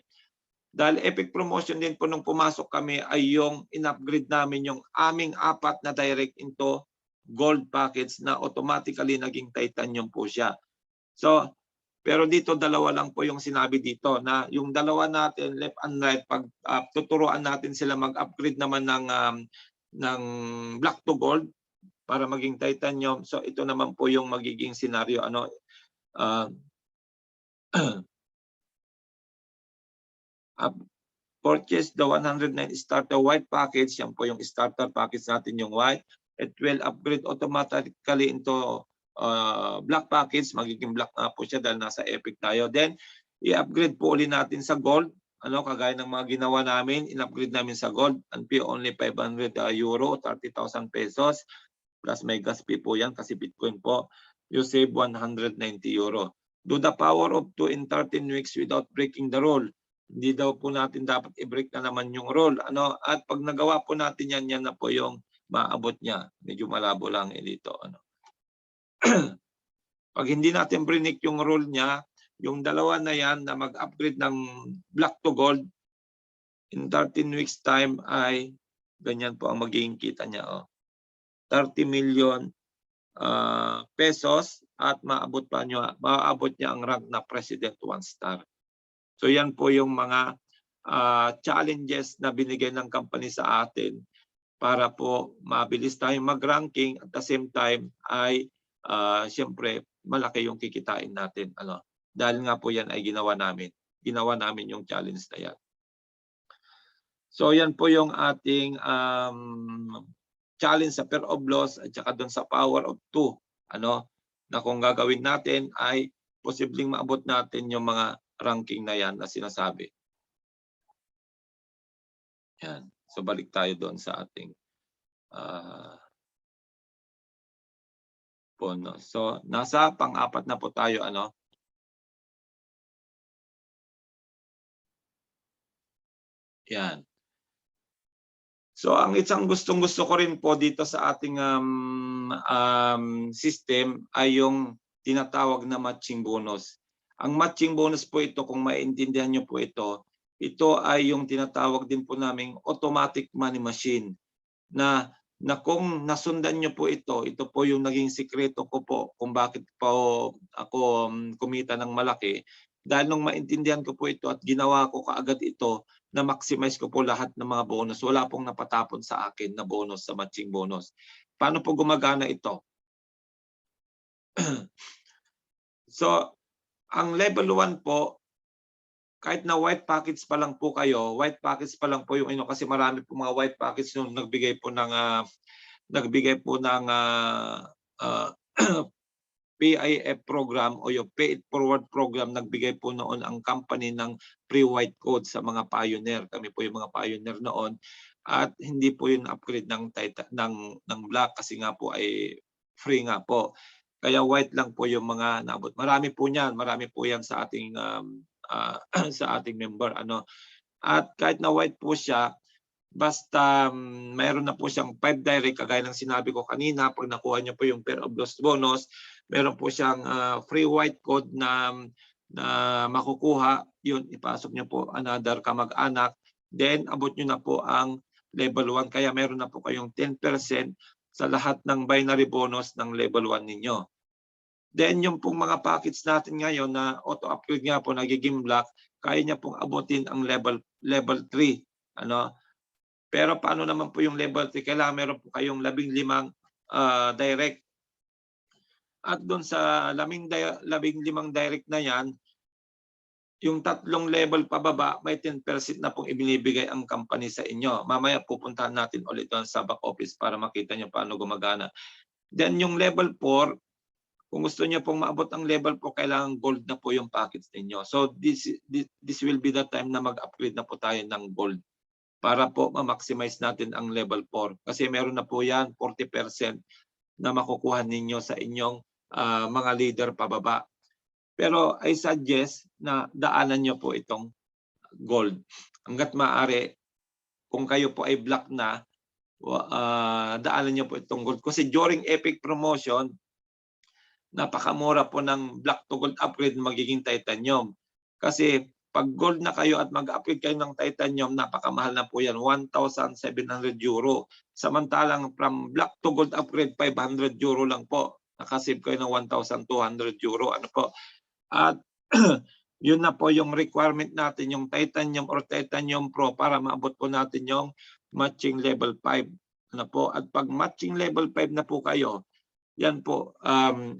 dahil epic promotion din po nung pumasok kami ay yung in-upgrade namin yung aming 4 na direct into gold package na automatically naging titanium po siya. So, Pero dito dalawa lang po yung sinabi dito na yung dalawa natin left and right pag tuturuan natin sila mag-upgrade naman ng black to gold para maging titanium. So ito naman po yung magiging scenario ano purchase the 109 starter white package. Yan po yung starter package natin yung white. It will upgrade automatically into black package. Magiging black na po siya dahil nasa Epic tayo. Then i-upgrade po ulit natin sa gold. Ano kagaya ng mga ginawa namin, in-upgrade namin sa gold. And pay only 500 euro, 30,000 pesos. Plus may gas fee po yan kasi Bitcoin po. You save 190 euro. Do the power of 2 in 13 weeks without breaking the rule. Hindi daw po natin dapat i-break na naman yung rule. Ano? At pag nagawa po natin yan, yan na po yung maabot niya. Medyo malabo lang dito. Ano? Pag hindi natin brinik yung rule niya, yung dalawa na yan na mag-upgrade ng black to gold, in 13 weeks time ay ganyan po ang magiging kita niya. Oh. 30 million pesos at maabot niya ang rank na President 1 star. So yan po yung mga challenges na binigay ng company sa atin para po mabilis tayong mag-ranking at the same time ay siyempre malaki yung kikitain natin. Ano? Dahil nga po yan ay ginawa namin. Ginawa namin yung challenge na yan. So yan po yung ating challenge sa pair of laws at saka doon sa power of 2. Ano? Na kung gagawin natin ay posibleng maabot natin yung mga ranking na yan na sinasabi. Yan. So balik tayo doon sa ating bonus. So nasa pang-apat na po tayo. Ano? Yan. So ang isang gustong-gusto ko rin po dito sa ating system ay yung tinatawag na matching bonus. Ang matching bonus po ito, kung maintindihan nyo po ito ay yung tinatawag din po naming automatic money machine. Na kung nasundan nyo po ito po yung naging sikreto ko po kung bakit po ako kumita ng malaki. Dahil nung maintindihan ko po ito at ginawa ko kaagad ito, na maximize ko po lahat ng mga bonus. Wala pong napatapon sa akin na bonus sa matching bonus. Paano po gumagana ito? So, ang level 1 po, kahit na white package pa lang po kayo, white package pa lang po yung kasi marami po mga white package nung nagbigay po ng PIF program o yung Pay It Forward program. Nagbigay po noon ang company ng free white code sa mga pioneer. Kami po yung mga pioneer noon at hindi po yun upgrade ng black kasi nga po ay free nga po. Kaya white lang po yung mga naabot. Marami po yan sa ating sa ating member. Ano? At kahit na white po siya, basta mayroon na po siyang 5 direct, kagaya ng sinabi ko kanina, pag nakuha niyo po yung pair of lost bonus, meron po siyang free white code na makukuha. Yun, ipasok niyo po another kamag-anak. Then, abot niyo na po ang level 1. Kaya meron na po kayong 10% sa lahat ng binary bonus ng level 1 ninyo. Then, yung pong mga package natin ngayon na auto-upgrade nga po, nagiging black, kaya niya pong abutin ang level 3. Ano? Pero paano naman po yung level 3? Kailangan meron po kayong 15 direct. At doon sa 15 direct na yan, yung 3 level pababa, may 10% na pong ibinibigay ang company sa inyo. Mamaya pupuntahan natin ulit doon sa back office para makita nyo paano gumagana. Then yung level 4, kung gusto niyo pong maabot ang level 4, kailangan gold na po yung package ninyo. So this will be the time na mag-upgrade na po tayo ng gold para po ma-maximize natin ang level 4. Kasi meron na po yan 40% na makukuha ninyo sa inyong mga leader pababa. Pero I suggest na daanan nyo po itong gold. Hanggat maaari, kung kayo po ay black na, daanan nyo po itong gold. Kasi during Epic promotion, napakamura po ng black to gold upgrade magiging titanium. Kasi pag gold na kayo at mag-upgrade kayo ng titanium, napakamahal na po yan, 1,700 euro. Samantalang from black to gold upgrade, 500 euro lang po. Nakasave kayo ng 1,200 euro. Ano po? At Yun na po yung requirement natin, yung Titanium or Titanium Pro para maabot po natin yung matching level 5. Ano po? At pag matching level 5 na po kayo, yan po,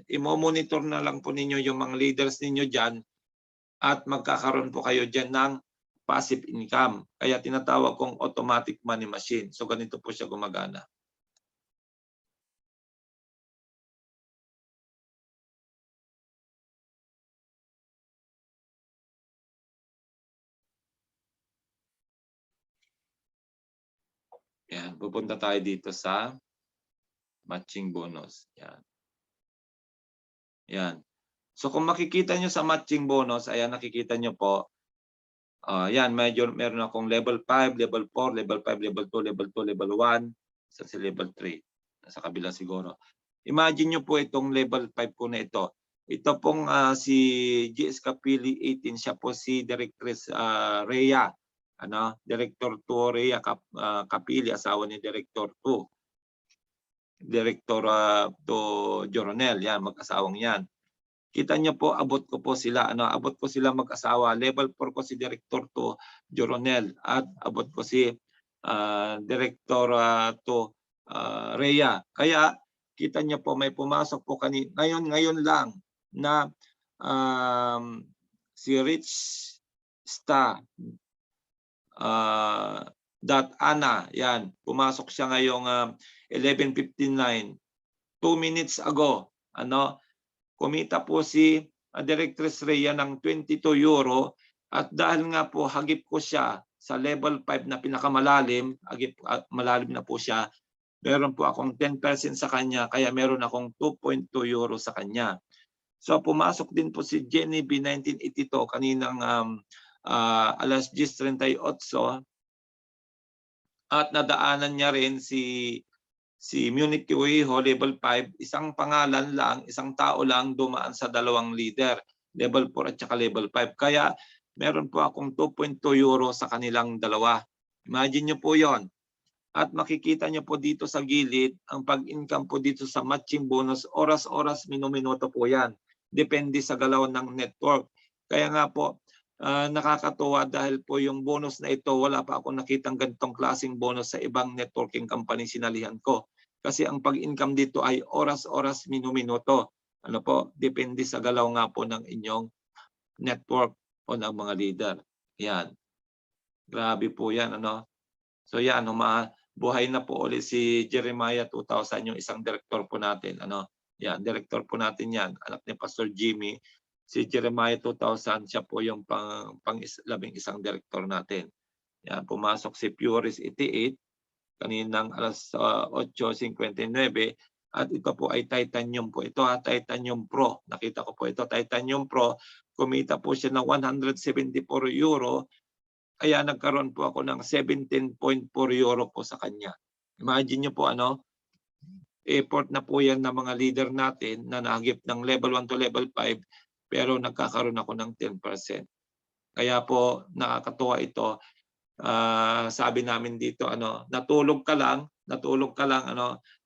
imo-monitor na lang po ninyo yung mga leaders ninyo dyan at magkakaroon po kayo dyan ng passive income. Kaya tinatawag kong automatic money machine. So ganito po siya gumagana. Yan, pupunta tayo dito sa matching bonus. Yan. Yan. So kung makikita nyo sa matching bonus, ayan nakikita nyo po, yan, meron akong level 5, level 4, level 5, level 2, level 2, level 1, sa level 3. Sa kabila siguro. Imagine nyo po itong level 5 po na ito. Ito pong si GS Capili 18, siya po si Directress Rhea. Director 2 Rhea Capili, asawa ni Director 2. Director 2 Joronel, yan, mag-asawang yan. Kita niyo po, abot ko po sila. Abot ko sila mag-asawa. Level 4 ko si Director 2 Joronel at abot ko si Director 2 Rhea. Kaya kita niyo po may pumasok po ngayon lang na si Rich Sta Anna, yan, pumasok siya ngayong 11:59, 2 minutes ago. Kumita po si Directress Rhea ng 22 euro at dahil nga po hagip ko siya sa level 5 na pinakamalalim, malalim na po siya, meron po akong 10% sa kanya, kaya meron akong 2.2 euro sa kanya. So pumasok din po si Jenny B 1982 kaninang alas 10:38 at nadaanan niya rin si Munich Ueho, level 5, isang pangalan lang, isang tao lang dumaan sa dalawang leader, level 4 at saka level 5. Kaya meron po akong 2.2 euro sa kanilang dalawa. Imagine nyo po yon. At makikita nyo po dito sa gilid, ang pag-income po dito sa matching bonus, oras-oras, minuminuto po yan. Depende sa galaw ng network. Kaya nga po, nakakatuwa dahil po yung bonus na ito, wala pa ako nakitang ganitong klaseng bonus sa ibang networking company sinalihan ko. Kasi ang pag-income dito ay oras-oras, minuminuto. Depende sa galaw nga po ng inyong network o ng mga leader. Yan. Grabe po yan. So yan, buhay na po ulit si Jeremiah 2000, yung isang director po natin. Yan, director po natin yan. Anak ni Pastor Jimmy. Si Jeremiah 2000, siya po yung pang-11 director natin. Yan, pumasok si Puris 88, kaninang alas 8:59. At ito po ay Titanium po. Ito Titanium Pro. Nakita ko po ito, Titanium Pro. Kumita po siya ng 174 euro. Kaya nagkaroon po ako ng 17.4 euro po sa kanya. Imagine nyo po effort na po yan ng mga leader natin na nahagip ng level 1 to level 5. Pero nagkakaroon ako ng 10%. Kaya po nakakatuwa ito. Sabi namin dito, natulog ka lang,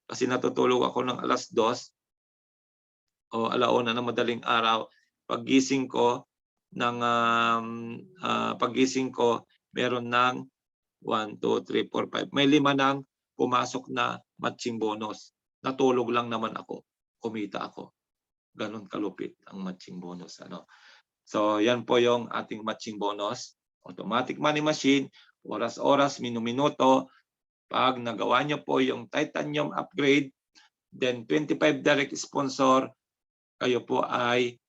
kasi natutulog ako ng alas 2 o alauna ng madaling araw. Paggising ko, meron ng 1, 2, 3, 4, 5. May 5 nang pumasok na matching bonus. Natulog lang naman ako, kumita ako. Ganon kalupit ang matching bonus. So yan po yung ating matching bonus. Automatic money machine, oras-oras, minuminuto. Pag nagawa nyo po yung Titanium upgrade, then 25 direct sponsor, kayo po ay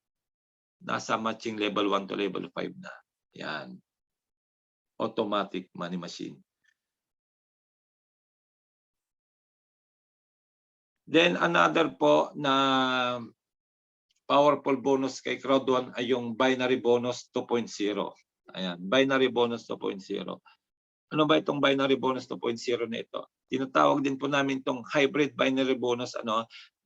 nasa matching level 1 to level 5 na. Yan. Automatic money machine. Then another po na powerful bonus kay Crowd1 ay yung binary bonus 2.0. Ayan, binary bonus 2.0. Ano ba itong binary bonus 2.0 na ito? Tinatawag din po namin itong hybrid binary bonus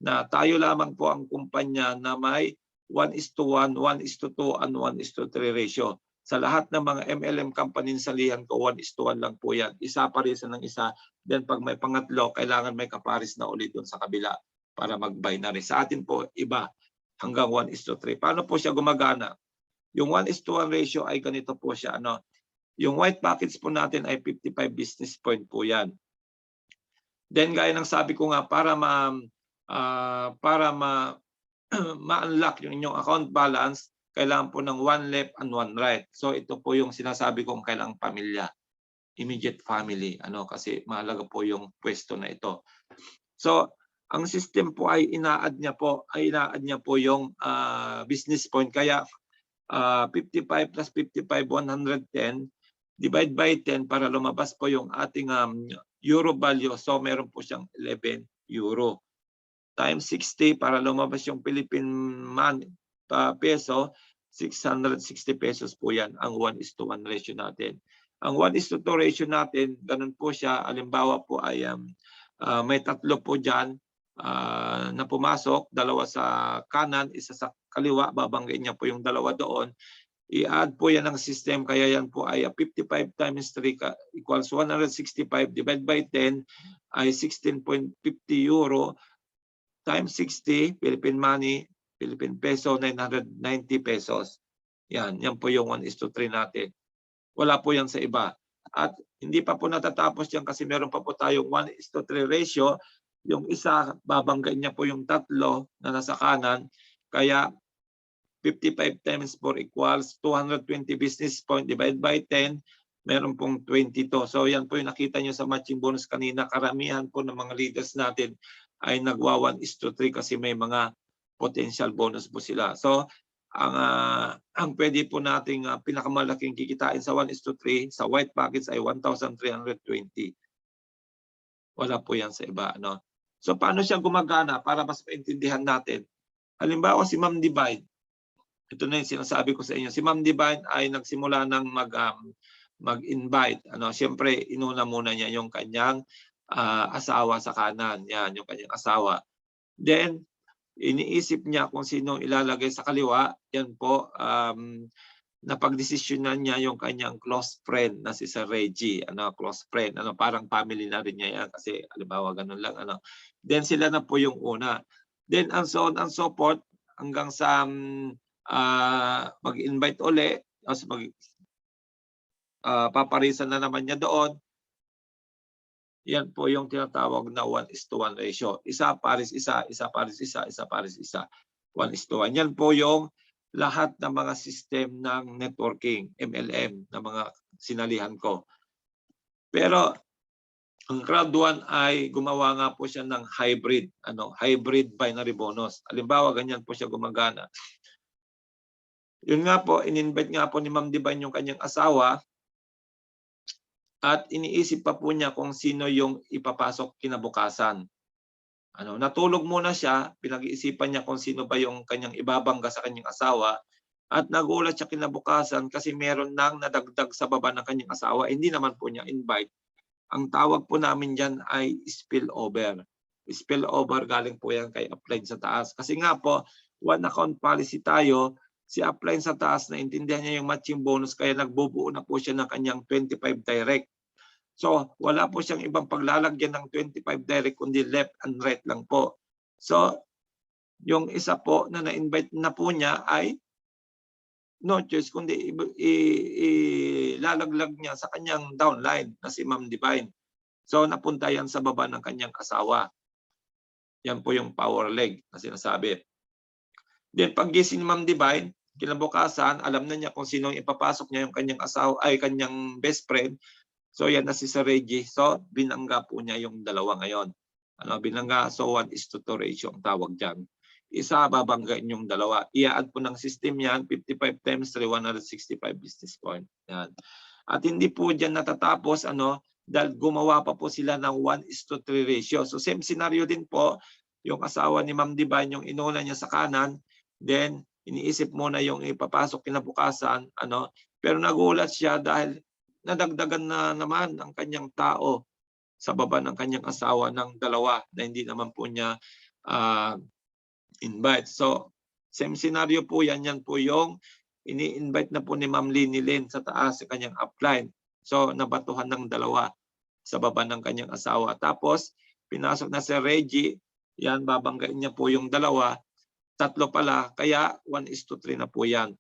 na tayo lamang po ang kumpanya na may 1:1, 1:2, and 1:3 ratio. Sa lahat ng mga MLM company sa lihan ko, 1:1 lang po yan. Isa pa rin ng isa. Then pag may pangatlo, kailangan may kaparis na ulit doon sa kabila para mag-binary. Sa atin po, iba. Hanggang 1:3. Paano po siya gumagana? Yung 1:1 ratio ay ganito po siya. Ano? Yung white packets po natin ay 55 business point po yan. Then gaya ng sabi ko nga, para ma-unlock yung inyong account balance, kailangan po ng 1 left and 1 right. So ito po yung sinasabi kong kailangang pamilya, immediate family, kasi mahalaga po yung pwesto na ito. So ang system po ay ina-add niya po yung business point. Kaya 55 plus 55, 110, divide by 10 para lumabas po yung ating euro value. So meron po siyang 11 euro. Times 60 para lumabas yung Philippine money peso, 660 pesos po yan ang 1:1 ratio natin. Ang 1:2 ratio natin, ganun po siya. Halimbawa po ay may tatlo po dyan na pumasok, dalawa sa kanan, isa sa kaliwa, babanggain niya po yung dalawa doon. I-add po yan ng system, kaya yan po ay 55 times 3 equals 165, divide by 10 ay 16.50 euro times 60, Philippine money, Philippine peso, 990 pesos. Yan po yung 1:3 natin. Wala po yan sa iba. At hindi pa po natatapos yan kasi meron pa po tayong 1:3 ratio. Yung isa, babanggain niya po yung tatlo na nasa kanan. Kaya 55 times 4 equals 220 business point, divide by 10, meron pong 22. So yan po yung nakita nyo sa matching bonus kanina. Karamihan po ng mga leaders natin ay nagwa 1:3 kasi may mga potential bonus po sila. So ang pwede po nating pinakamalaking kikitain sa 1:3 sa white packets ay 1,320. Wala po yan sa iba. So paano siya gumagana para mas maintindihan natin? Halimbawa si Ma'am Divine. Ito na yung sinasabi ko sa inyo. Si Ma'am Divine ay nagsimula ng mag-invite. Siyempre, inuna muna niya yung kanyang asawa sa kanan. Yan, yung kanyang asawa. Then, iniisip niya kung sino ilalagay sa kaliwa. Yan po, napagdesisyonan niya yung kanyang close friend na si Sir Reggie. Close friend. Parang family na rin niya yan. Kasi, halimbawa, ganun lang. Then, sila na po yung una. Then, and so on and so forth, hanggang sa mag-invite uli, paparisan na naman niya doon. Yan po yung tinatawag na 1:1 ratio. Isa pares isa, isa pares isa, isa pares isa. 1:1. Yan po yung lahat ng mga system ng networking, MLM, na mga sinalihan ko. Pero ang Crowd1 ay gumawa nga po siya ng hybrid, hybrid binary bonus. Halimbawa, ganyan po siya gumagana. Yun nga po, in-invite nga po ni Ma'am Divine yung kanyang asawa at iniisip pa po niya kung sino yung ipapasok kinabukasan. Natulog muna siya, pinag-iisipan niya kung sino ba yung kanyang ibabangga sa kanyang asawa at nagulat siya kinabukasan kasi meron nang nadagdag sa baba ng kanyang asawa. Hindi naman po niya invite. Ang tawag po namin dyan ay spillover. Spillover galing po yan kay upline sa taas. Kasi nga po, one account policy tayo. Si upline sa taas, naintindihan niya yung matching bonus kaya nagbubuo na po siya ng kanyang 25 direct. So, wala po siyang ibang paglalagyan ng 25 direct kundi left and right lang po. So, yung isa po na na-invite na po niya ay no choice kundi ilalaglag niya sa kanyang downline na si Ma'am Divine. So, napunta yan sa baba ng kanyang asawa. Yan po yung power leg na sinasabi. Then paggising ni Ma'am Divine, kinabukasan, alam na niya kung sino yung ipapasok niya yung kanyang asawa ay kanyang best friend. So yan na si Sir Reggie. So binangga po niya yung dalawa ngayon. Binangga, so 1:2 ratio ang tawag diyan. Isa babanggain yung dalawa. I-add po ng system yan, 55 times 3, 165 business point. Yan. At hindi po diyan natatapos dahil gumawa pa po sila ng 1:3 ratio. So same scenario din po, yung asawa ni Ma'am Divine, yung inuna niya sa kanan, then iniisip muna yung ipapasok kinabukasan, pero nagulat siya dahil nadagdagan na naman ang kanyang tao sa baba ng kanyang asawa ng dalawa na hindi naman po niya invite. So same scenario po yan po yung ini-invite na po ni Ma'am Linilyn sa taas sa kanyang upline. So nabatuhan ng dalawa sa baba ng kanyang asawa. Tapos pinasok na si Reggie, yan babanggain niya po yung dalawa. Tatlo pala, kaya 1:3 na po yan.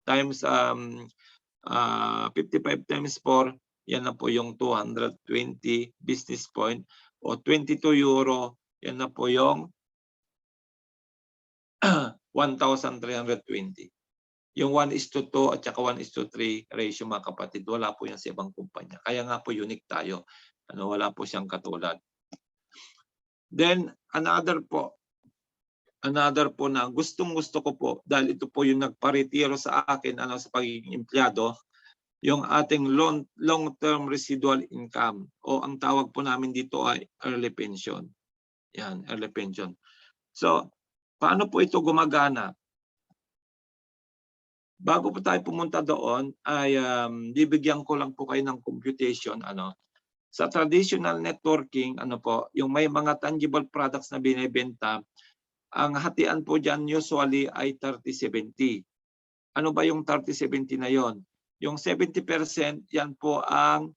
times 55 times 4, yan na po yung 220 business point o 22 euro, yan na po yung 1,320. Yung 1:2 at saka 1:3 ratio mga kapatid, wala po yan sa ibang kumpanya. Kaya nga po unique tayo. Wala po siyang katulad. Then another po na gustong-gusto ko po dahil ito po yung nagparetiro sa akin sa pagiging empleyado, yung ating long-term residual income o ang tawag po namin dito ay early pension. Yan, early pension. So, paano po ito gumagana? Bago po tayo pumunta doon ay bibigyan ko lang po kayo ng computation sa traditional networking yung may mga tangible products na binebenta, ang hatian po diyan usually ay 30-70. Ano ba yung 30-70 na yon? Yung 70% yan po ang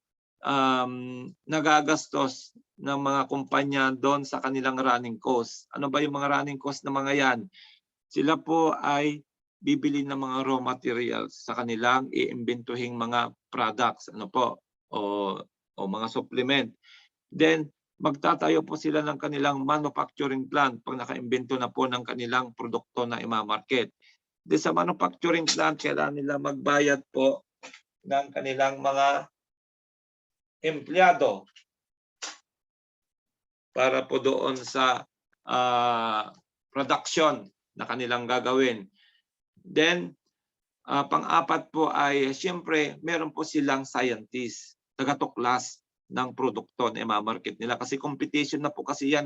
nagagastos ng mga kumpanya doon sa kanilang running cost. Ano ba yung mga running cost na mga yan? Sila po ay bibili ng mga raw materials sa kanilang iimbentuhing mga products o mga supplement. Then magtatayo po sila ng kanilang manufacturing plant pag nakaimbento na po ng kanilang produkto na i-market. Then sa manufacturing plant, kailangan nila magbayad po ng kanilang mga empleyado para po doon sa production na kanilang gagawin. Then, pang-apat po ay siyempre meron po silang scientist, taga-tuklas ng produkto na i-market nila. Kasi competition na po kasi yan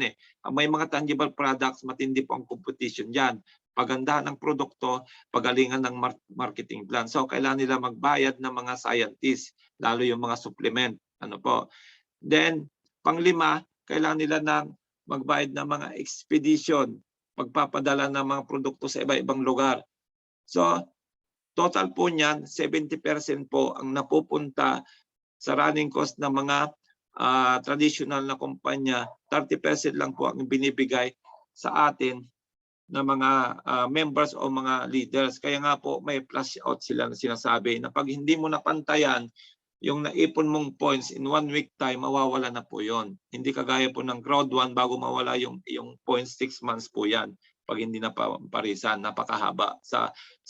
May mga tangible products, matindi po ang competition yan. Pagandahan ng produkto, pagalingan ng marketing plan. So, kailangan nila magbayad ng mga scientists, lalo yung mga supplement. Then, pang-lima, kailangan nila magbayad ng mga expedition, pagpapadala ng mga produkto sa iba-ibang lugar. So, total po niyan, 70% po ang napupunta sa running cost ng mga traditional na kumpanya, 30% lang po ang binibigay sa atin na mga members o mga leaders. Kaya nga po may flash out sila na sinasabi na pag hindi mo napantayan yung naipon mong points in 1 week time, mawawala na po yon. Hindi kagaya po ng crowd 1 bago mawala yung points 6 months po yan. Pag hindi na parisan, napakahaba. Sa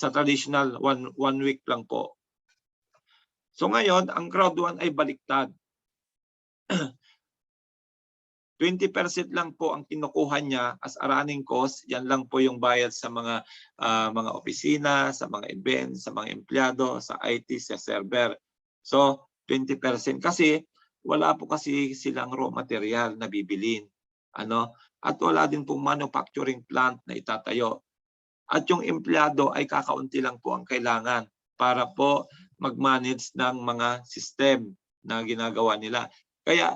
traditional 1 week lang po. So ngayon, ang crowd 1 ay baliktad. 20% lang po ang kinukuha niya as a running cost. Yan lang po yung bayad sa mga opisina, sa mga events, sa mga empleyado, sa IT, sa server. So 20% kasi wala po kasi silang raw material na bibilin. At wala din pong manufacturing plant na itatayo. At yung empleyado ay kakaunti lang po ang kailangan para po mag-manage ng mga system na ginagawa nila. Kaya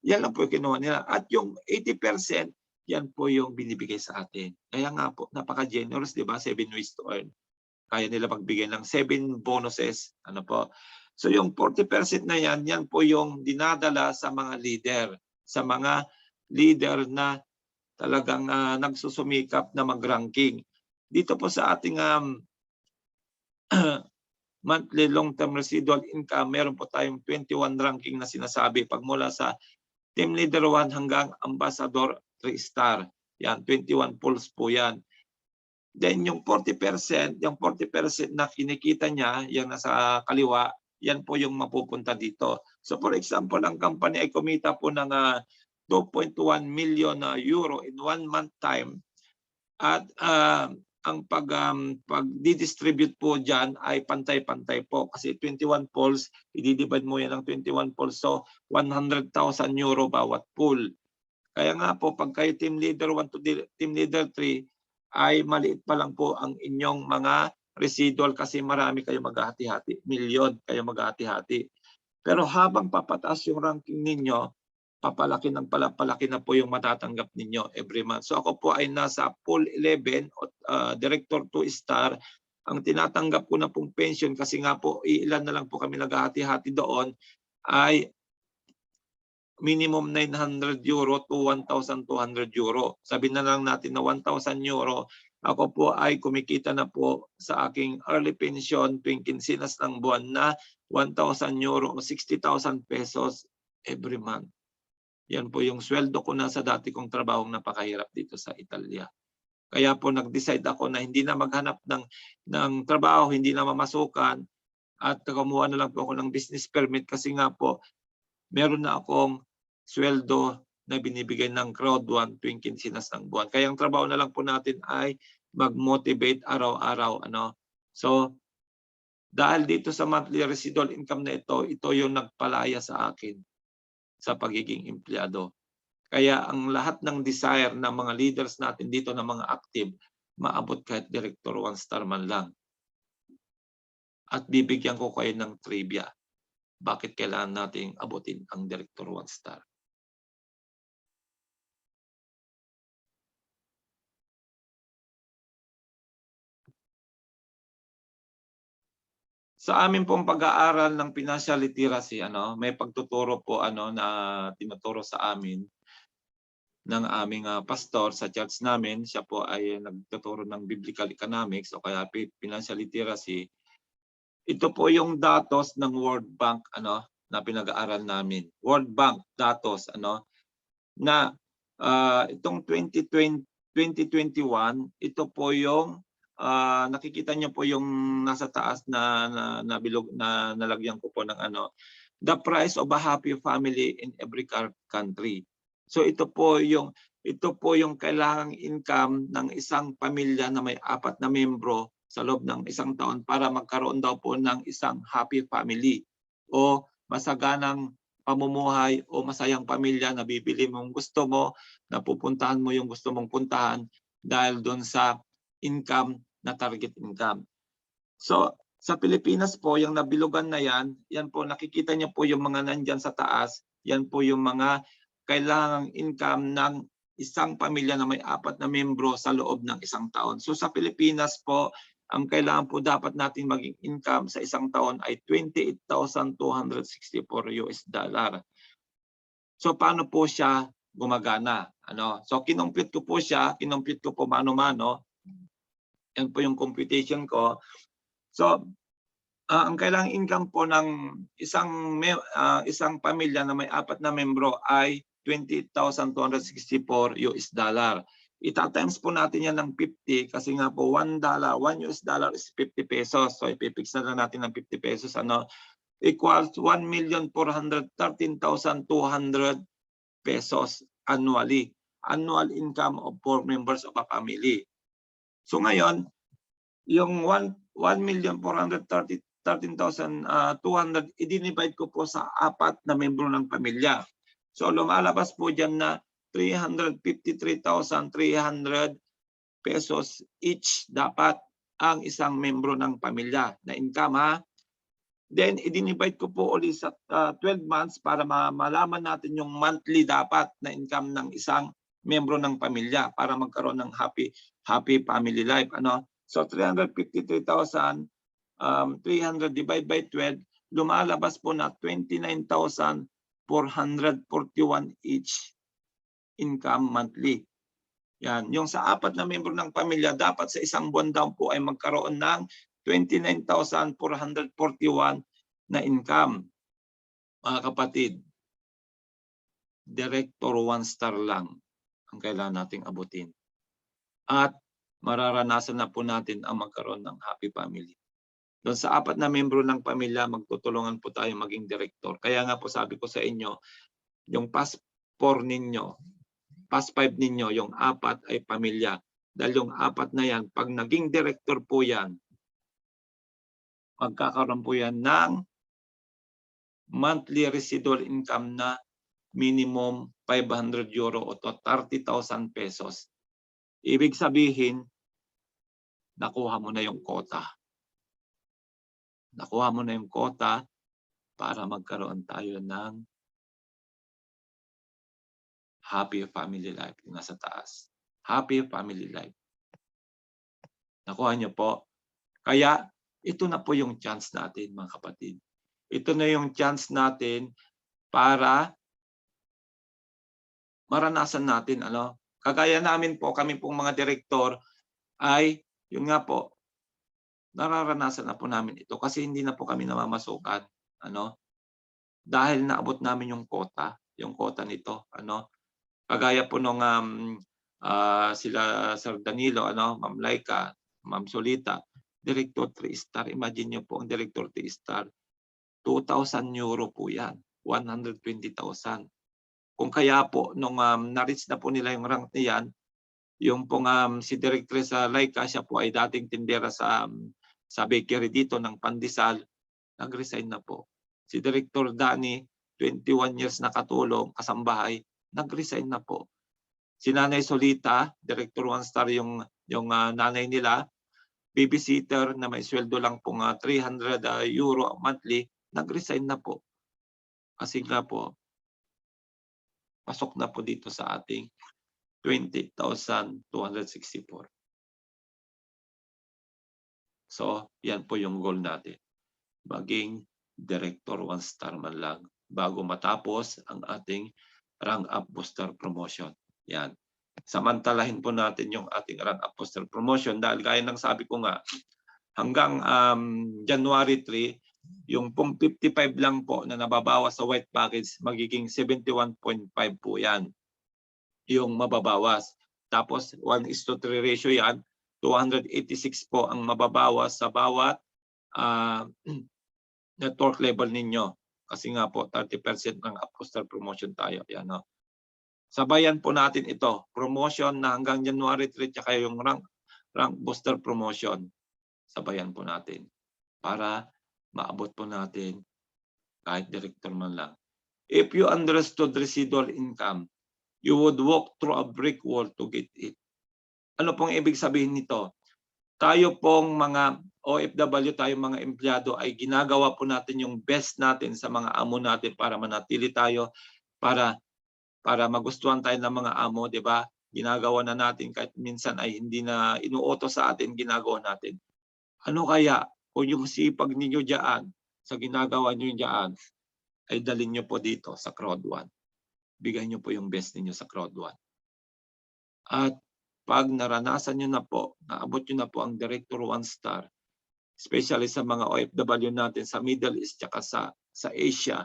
yan lang po yung kinuha nila. At yung 80%, yan po yung binibigay sa atin. Kaya nga po, napaka-generous, di ba? 7 ways to earn. Kaya nila magbigay ng 7 bonuses. So yung 40% na yan, yan po yung dinadala sa mga leader. Sa mga leader na talagang nagsusumikap na mag-ranking. Dito po sa ating monthly long-term residual income, meron po tayong 21 ranking na sinasabi pag mula sa Team Leader 1 hanggang Ambassador 3 star. Yan, 21 pools po yan. Then yung 40% na kinikita niya, yung nasa kaliwa, yan po yung mapupunta dito. So for example, ang company ay kumita po ng 2.1 million euro in 1 month time. At ang pag-distribute po dyan ay pantay-pantay po. Kasi 21 polls, i-divide mo yan ng 21 polls. So 100,000 euro bawat pool. Kaya nga po, pag kayo team leader 1 to team leader 3, ay maliit pa lang po ang inyong mga residual kasi marami kayo maghati-hati. Milyon kayo maghati-hati. Pero habang papataas yung ranking ninyo, papalaki na po yung matatanggap ninyo every month. So ako po ay nasa pool 11 director 2 star. Ang tinatanggap ko na pong pension kasi nga po ilan na lang po kami naghahati-hati doon ay minimum 900 euro to 1,200 euro. Sabi na lang natin na 1,000 euro Ako po ay kumikita na po sa aking early pension tuwing kinsinas ng buwan na 1,000 euro o 60,000 pesos every month. Yan po yung sweldo ko na sa dati kong trabahong napakahirap dito sa Italia. Kaya po nag-decide ako na hindi na maghanap ng trabaho, hindi na mamasukan, at kumuha na lang po ako ng business permit kasi nga po meron na akong sweldo na binibigay ng Crowd One tuwing kinsinas ng buwan. Kaya ang trabaho na lang po natin ay mag-motivate araw-araw. So, dahil dito sa monthly residual income na ito yung nagpalaya sa akin sa pagiging empleyado. Kaya ang lahat ng desire ng mga leaders natin dito na mga active, maabot kahit Director 1 star man lang. At bibigyan ko kayo ng trivia. Bakit kailangan nating abutin ang Director 1 star? Sa amin pong pag-aaral ng financial literacy, may pagtuturo po na tinuturo sa amin ng aming pastor sa church namin. Siya po ay nagtuturo ng biblical economics o kaya financial literacy. Ito po yung datos ng World Bank na pinag-aaral namin. World Bank datos na itong 2021, ito po yung nakikita niyo po yung nasa taas na bilog na nalagyan ko po ng the price of a happy family in every country. So ito po yung kailangang income ng isang pamilya na may 4 na membro sa loob ng isang taon para magkaroon daw po ng isang happy family o masaganang pamumuhay o masayang pamilya na bibili mong gusto mo, na pupuntahan mo yung gusto mong puntahan dahil doon sa income na target income. So sa Pilipinas po, yung nabilugan na yan po nakikita niyo po yung mga nandyan sa taas, yan po yung mga kailangang income ng isang pamilya na may 4 na membro sa loob ng isang taon. So sa Pilipinas po, ang kailangan po dapat natin maging income sa isang taon ay $28,264 US. So paano po siya gumagana? So kinompute ko po mano-mano. Yan po yung computation ko. So ang kailangang income po ng isang pamilya na may 4 na membro ay $28,264 US. Ita-times po natin yan ng 50 kasi nga po $1 is 50 pesos. So ipipix na lang natin ng 50 pesos equals 1,413,200 pesos annually. Annual income of 4 members of a family. So ngayon, yung 1,413,200 i-divide ko po sa 4 na membro ng pamilya. So lumalabas po dyan na 353,300 pesos each dapat ang isang membro ng pamilya na income Then i-divide ko po ulit sa 12 months para malaman natin yung monthly dapat na income ng isang membro ng pamilya para magkaroon ng happy family life. So 353,300 divide by 12, lumalabas po na 29,441 each income monthly. Yan. Yung sa 4 na membro ng pamilya, dapat sa isang buwan daw po ay magkaroon ng 29,441 na income. Mga kapatid, Director 1 star lang ang kailangan nating abutin. At mararanasan na po natin ang magkaroon ng happy family. Doon sa 4 na membro ng pamilya, magtutulungan po tayo maging director. Kaya nga po sabi ko sa inyo, yung past 4 ninyo, past 5 ninyo, yung 4 ay pamilya. Dahil yung 4 na yan, pag naging director po yan, magkakaroon po yan ng monthly residual income na minimum 500 euro o 30,000 pesos. Ibig sabihin, nakuha mo na yung quota. Nakuha mo na yung quota para magkaroon tayo ng happy family life. Nasa taas. Happy family life. Nakuha niyo po. Kaya ito na po yung chance natin, mga kapatid. Ito na yung chance natin para maranasan natin. Kagaya namin po, kami pong mga direktor, ay yun nga po, nararanasan na po namin ito kasi hindi na po kami namamasukan, ano, dahil naabot namin yung quota nito, ano. Kagaya po nung, sila Sir Danilo, ano, Ma'am Laika, Ma'am Solita, Director 3-star. Imagine niyo po ang Director 3-star, €2,000 po 'yan, 120,000. Kung kaya po nung, na-reach na po nila yung rank na 'yan, yung pong, si Directress Laika, siya po ay dating tindera sa bakery dito ng pandesal, nag-resign na po. Si Director Danny, 21 years na katulong, kasambahay, nag-resign na po. Si Nanay Solita, Director 1-star yung nanay nila, babysitter na may sweldo lang pong €300 monthly, nag-resign na po. Kasi nga po, pasok na po dito sa ating 20,264. So, yan po yung goal natin. Maging Director 1-star man lang bago matapos ang ating rank up booster promotion. Yan. Samantalahin po natin yung ating rank up booster promotion dahil gaya ng sabi ko nga, hanggang January 3, yung pong 55 lang po na nababawas sa white package, magiging 71.5 po yan. Yung mababawas. Tapos 1:3 ratio yan, 286 po ang mababawas sa bawat network level ninyo. Kasi nga po 30% ng booster promotion tayo. Yan, no? Sabayan po natin ito. Promotion na hanggang January 3 tsaka yung rank booster promotion. Sabayan po natin para maabot po natin kahit director man lang. If you understood residual income, you would walk through a brick wall to get it. Ano pong ibig sabihin nito? Tayo pong mga OFW, tayo mga empleyado ay ginagawa po natin yung best natin sa mga amo natin para manatili tayo, para magustuhan tayo ng mga amo, di ba? Ginagawa na natin kahit minsan ay hindi na inuutos sa atin, ginagawa natin. Ano kaya kung yung sipag ninyo diyan sa ginagawa niyo diyan ay dalhin niyo po dito sa Crowd 1. Bigay niyo po yung best ninyo sa Crowd 1. At pag naranasan niyo na po, naabot niyo na po ang Director 1-star, especially sa mga OFW natin sa Middle East at sa Asia,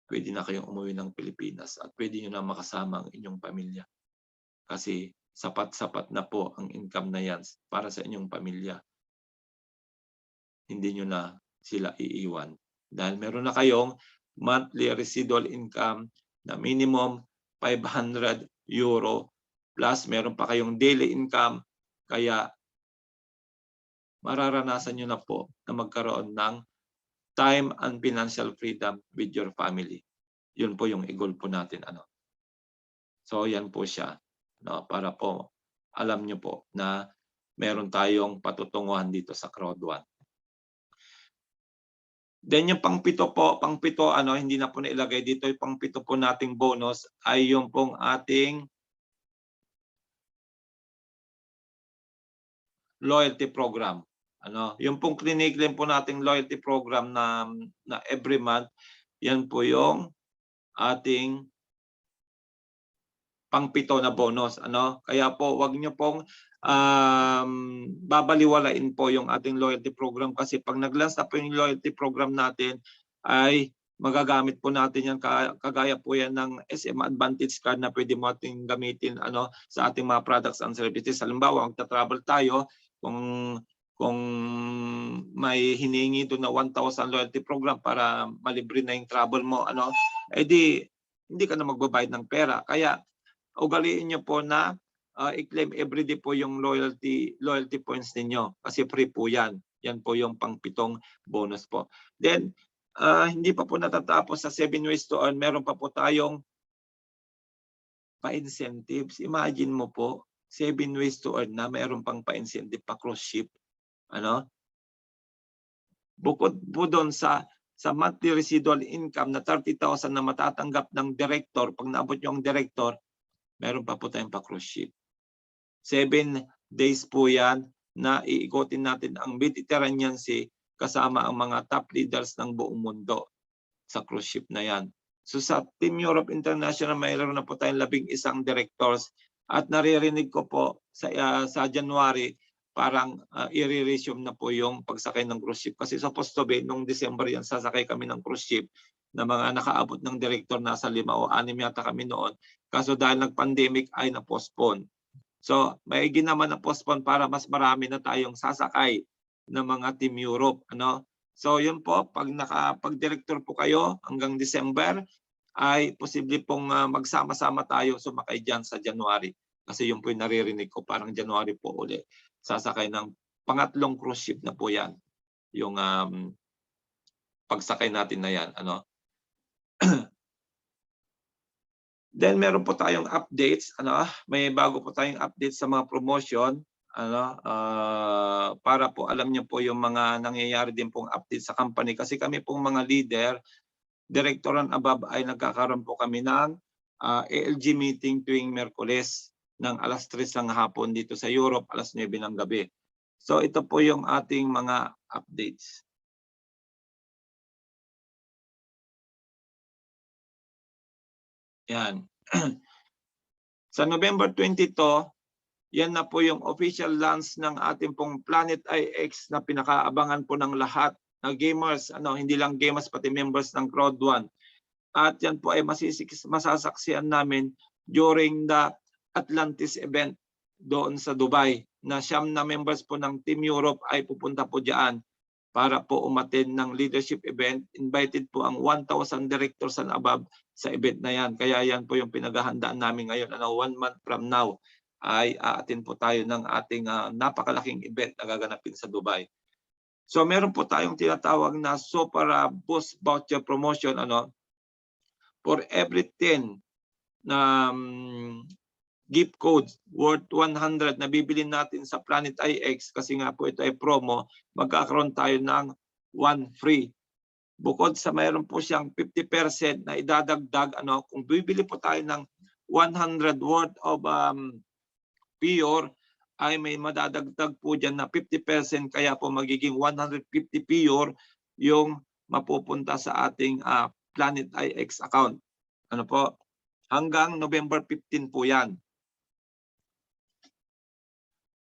pwede na kayong umuwi ng Pilipinas at pwede niyo na makasama ang inyong pamilya. Kasi sapat-sapat na po ang income na yan para sa inyong pamilya. Hindi niyo na sila iiwan. Dahil meron na kayong monthly residual income na minimum €500 plus meron pa kayong daily income, kaya mararanasan nyo na po na magkaroon ng time and financial freedom with your family. Yun po yung i-goal po natin. So yan po siya, no? Para po alam nyo po na meron tayong patutunguhan dito sa Crowd 1. Then yung pang-pito po, hindi na po nailagay dito, yung pang-pito po nating bonus ay yung pong ating loyalty program. Yung pong clinic-claim po nating loyalty program na every month, yan po yung ating pang-pito na bonus. Kaya po wag niyo pong babaliwalain po yung ating loyalty program kasi pag nag-launch na po yung loyalty program natin ay magagamit po natin yan, kagaya po yan ng SM Advantage card na pwede mo ating gamitin sa ating mga products and services. Halimbawa, magta-travel tayo, kung may hiningi doon na 1,000 loyalty program para malibre na yung travel mo, hindi ka na magbabayad ng pera. Kaya ugaliin nyo po na i-claim everyday po yung loyalty points ninyo kasi free po yan. Yan po yung pang-pitong bonus po. Then, hindi pa po natatapos sa 7 ways to earn. Meron pa po tayong pa-incentives. Imagine mo po, 7 ways to earn na meron pang pa-incentive pa cross ship. Bukod po doon sa monthly residual income na 30,000 na matatanggap ng director, pag naabot nyo ang director, meron pa po tayong pa cruise ship. 7 days po yan na iikotin natin ang Mediterranean Sea kasama ang mga top leaders ng buong mundo sa cruise ship na yan. So sa Team Europe International, mayroon na po tayong 11 directors At naririnig ko po sa January, parang i-resume na po yung pagsakay ng cruise ship. Kasi supposed to be, nung December yan, sasakay kami ng cruise ship na mga nakaabot ng director, nasa 5 o 6 yata kami noon. Kaso dahil nag-pandemic ay na-postpone. So may naman na-postpone para mas marami na tayong sasakay ng mga Team Europe. Ano? So yun po, pag-director po kayo hanggang December, ay posible pong magsama-sama tayo sumakay dyan sa January. Kasi yun po yung naririnig ko, parang January po uli. Sasakay ng pangatlong cruise ship na po yan. Yung pagsakay natin na yan. Ano? Then meron po tayong updates. Ano? May bago po tayong updates sa mga promotion. Ano? Para po alam niyo po yung mga nangyayari din pong update sa company. Kasi kami pong mga leader, director and above, ay nagkakaroon po kami ng ALG meeting tuwing Miyerkules ng alas 3 ng hapon dito sa Europe, alas 9 ng gabi. So ito po yung ating mga updates. Yan. Sa November 22, yan na po yung official launch ng ating pong Planet IX na pinakaabangan po ng lahat na gamers, hindi lang gamers pati members ng Crowd1. At yan po ay masasaksihan namin during the Atlantis event doon sa Dubai, na 9 na members po ng Team Europe ay pupunta po diyan para po umattend ng leadership event. Invited po ang 1,000 directors and above sa event na yan. Kaya yan po yung pinaghahandaan namin ngayon. 1 month from now ay aattend po tayo ng ating napakalaking event na gaganapin sa Dubai. So meron po tayong tinatawag na Super Boost Voucher Promotion. For every 10 na gift codes worth 100 na bibilin natin sa Planet IX, kasi nga po ito ay promo, magkakaroon tayo ng 1 free. Bukod sa mayroon po siyang 50% na idadagdag, kung bibili po tayo ng 100 worth of PIOR, ay may madadagdag po dyan na 50%, kaya po magiging 150 PIOR yung mapupunta sa ating Planet IX account. Ano po? Hanggang November 15 po yan.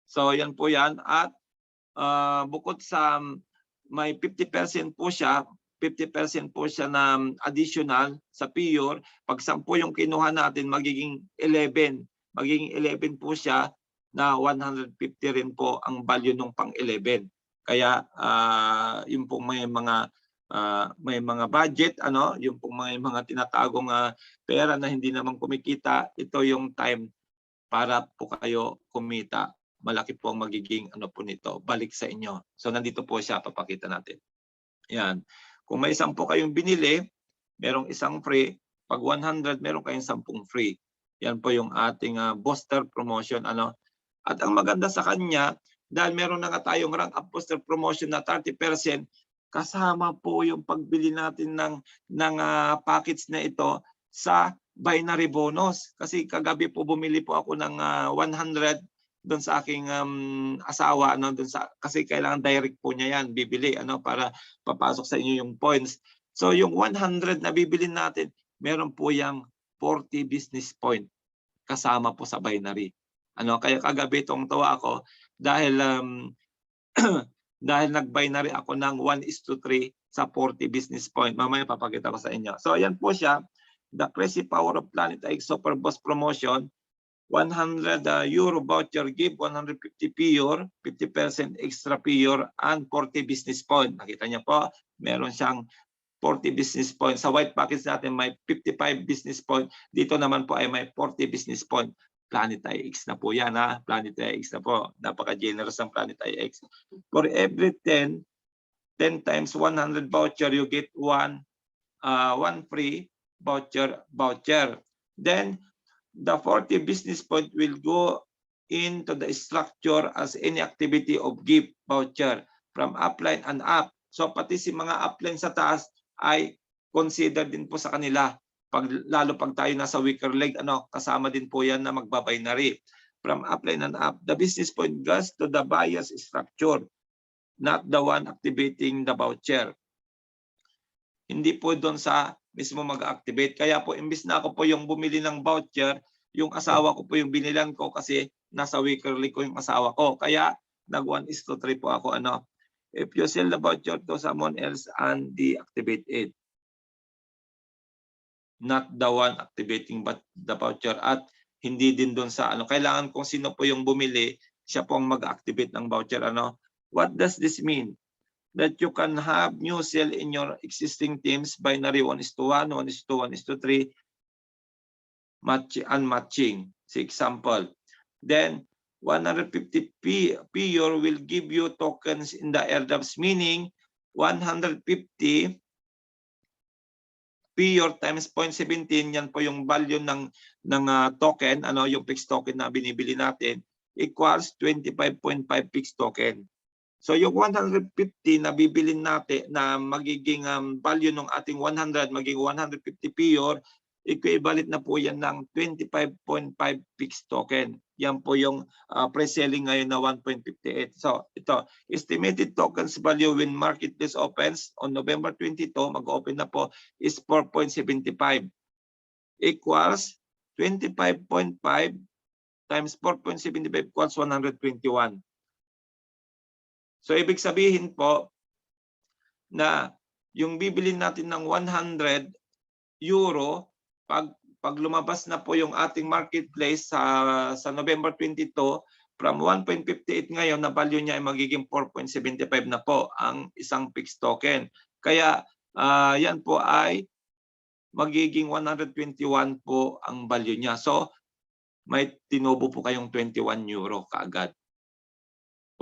So yan po yan. At bukod sa may 50% po siya, 50% po siya na additional sa PIOR. Pag 10 yung kinuha natin, magiging 11. Magiging 11 po siya na 150 rin po ang value ng pang 11. Kaya yung pong may mga budget, yung pong mga tinatagong pera na hindi naman kumikita, ito yung time para po kayo kumita. Malaki po ang magiging po nito, balik sa inyo. So nandito po siya, papakita natin. Yan. Kung may 10 kayong binili, merong isang free. Pag 100, meron kayong 10 free. Yan po yung ating booster promotion. At ang maganda sa kanya, dahil meron na nga tayong rank up booster promotion na 30%, kasama po yung pagbili natin ng package na ito sa binary bonus. Kasi kagabi po bumili po ako ng 100 doon sa aking asawa, kasi kailangan direct po niya yan bibili, para papasok sa inyo yung points. So yung 100 na bibili natin, meron po yung 40 business point kasama po sa binary. Kaya kagabi tawa ako dahil dahil nag-binary ako ng 1:3 sa 40 business point. Mamaya papakita ko sa inyo. So ayan po siya, the crazy power of Planet IX Super Boss Promotion. 100 euro voucher gift, 150 PIOR, 50% extra PIOR, and 40 business point. Nakita niyo po, meron siyang 40 business point. Sa white package natin may 55 business point. Dito naman po ay may 40 business point. Planet IX na po yan, Planet IX na po. Napaka-generous ng Planet IX. For every 10 times 100 voucher, you get one free voucher. Then the 40 business point will go into the structure as any activity of gift voucher from upline and up. So pati si mga upline sa taas ay consider din po sa kanila. Lalo pag tayo nasa weaker leg, kasama din po yan na magbabinary. From upline and up, the business point goes to the buyer's structure, not the one activating the voucher. Hindi po doon sa mismo mag-activate. Kaya po, imbis na ako po yung bumili ng voucher, yung asawa ko po yung binilan ko kasi nasa weekly ko yung asawa ko. Kaya nag 1:3 po ako. If you sell the voucher to someone else and deactivate it, not the one activating but the voucher. At hindi din doon sa kailangan kung sino po yung bumili, siya po ang mag-activate ng voucher. What does this mean? That you can have new sale in your existing teams, binary 1:1, 1:2, 1:3, unmatching. For example, then 150 PUR will give you tokens in the airdrops, meaning 150 PUR times 0.17, yan po yung value ng token, yung fixed token na binibili natin, equals 25.5 fixed token. So yung 150 na bibilin natin na magiging value ng ating 100 magiging 150 PUR, equivalent na po yan ng 25.5 fixed token. Yan po yung pre-selling ngayon na 1.58. So ito, estimated tokens value when marketplace opens on November 22, mag-open na po, is 4.75 equals 25.5 times 4.75 equals 121. So ibig sabihin po na yung bibilin natin ng 100 euro, pag lumabas na po yung ating marketplace sa November 22, from 1.58 ngayon na value niya ay magiging 4.75 na po ang isang fixed token. Kaya yan po ay magiging 121 po ang value niya. So may tinubo po kayong 21 euro kaagad.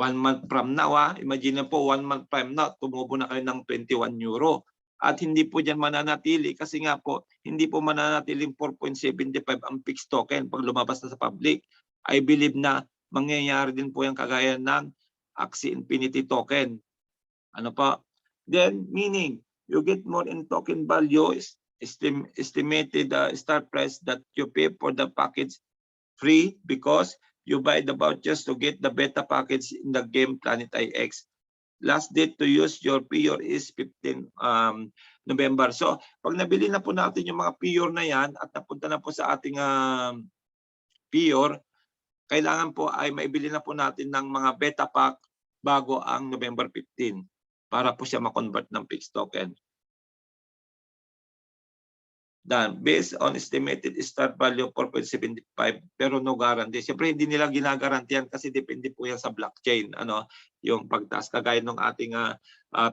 1 month from now, imagine po 1 month from now, tumubo na kayo ng 21 euro. At hindi po dyan mananatili kasi nga po, hindi po mananatiling 4.75 ang fixed token pag lumabas na sa public. I believe na mangyayari din po yung kagaya ng Axie Infinity token. Then, meaning, you get more in token value, estimated start price that you pay for the package free because you buy the vouchers to get the beta package in the game Planet IX. Last date to use your PUR is 15 November. So, pag nabili na po natin yung mga PUR na yan at napunta na po sa ating PUR, kailangan po ay maibili na po natin ng mga beta pack bago ang November 15 para po siya ma-convert ng fixed token. Done. Based on estimated start value 4.75 pero no guarantee. Siyempre hindi nila ginagarantiyan kasi depende po yan sa blockchain. Yung pagtaas kagaya ng ating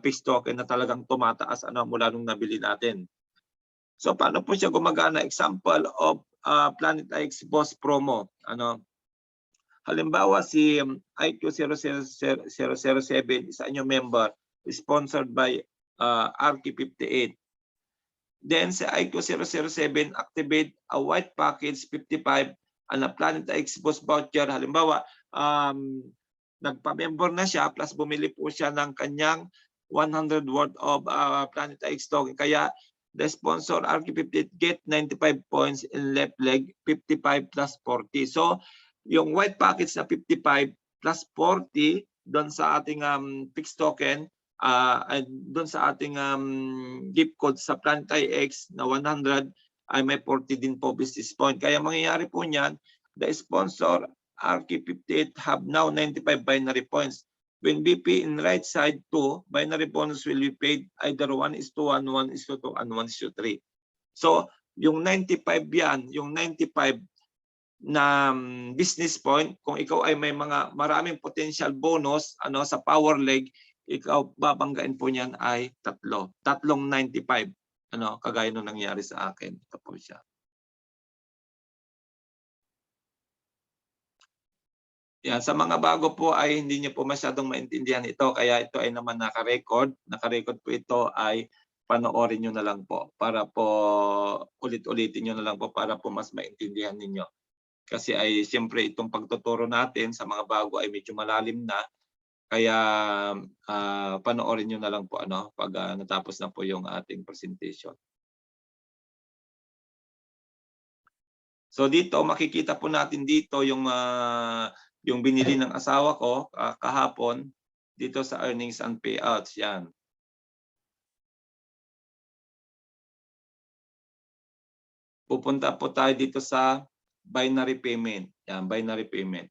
fixed token na talagang tumataas mula nung nabili natin. So paano po siya gumagana? Example of Planet IX Boss Promo. Halimbawa si IQ007, isa inyong member, sponsored by RK58. Then sa IQ007, activate a white package 55 and a Planet IX Boss voucher. Halimbawa, nagpa-member na siya plus bumili po siya ng kanyang 100 worth of Planet IX token. Kaya the sponsor RQ58 get 95 points in left leg, 55 plus 40. So yung white package na 55 plus 40 doon sa ating fixed token, doon sa ating gift code sa Planet IX na 100 ay may 40 din po business point. Kaya mangyayari po niyan, the sponsor RK58 have now 95 binary points. When BP in right side 2, binary points will be paid either 1:1, 1:2, and 1:3. So yung 95 yan, yung 95 na business point, kung ikaw ay may maraming potential bonus sa power leg, ikaw babanggain po niyan ay tatlong 95, kagaya nung nangyari sa akin. Ito po siya. Yan, sa mga bago po ay hindi niyo po masyadong maintindihan ito, kaya ito ay naman naka-record po ito ay panoorin niyo na lang po para po ulit-ulitin niyo na lang po para po mas maintindihan ninyo. Kasi ay siyempre itong pagtuturo natin sa mga bago ay medyo malalim na. Kaya panoorin nyo na lang po pag natapos na po yung ating presentation. So dito makikita po natin dito yung binili ng asawa ko kahapon dito sa earnings and payouts. Yan. Pupunta po tayo dito sa binary payment. Yan, binary payment.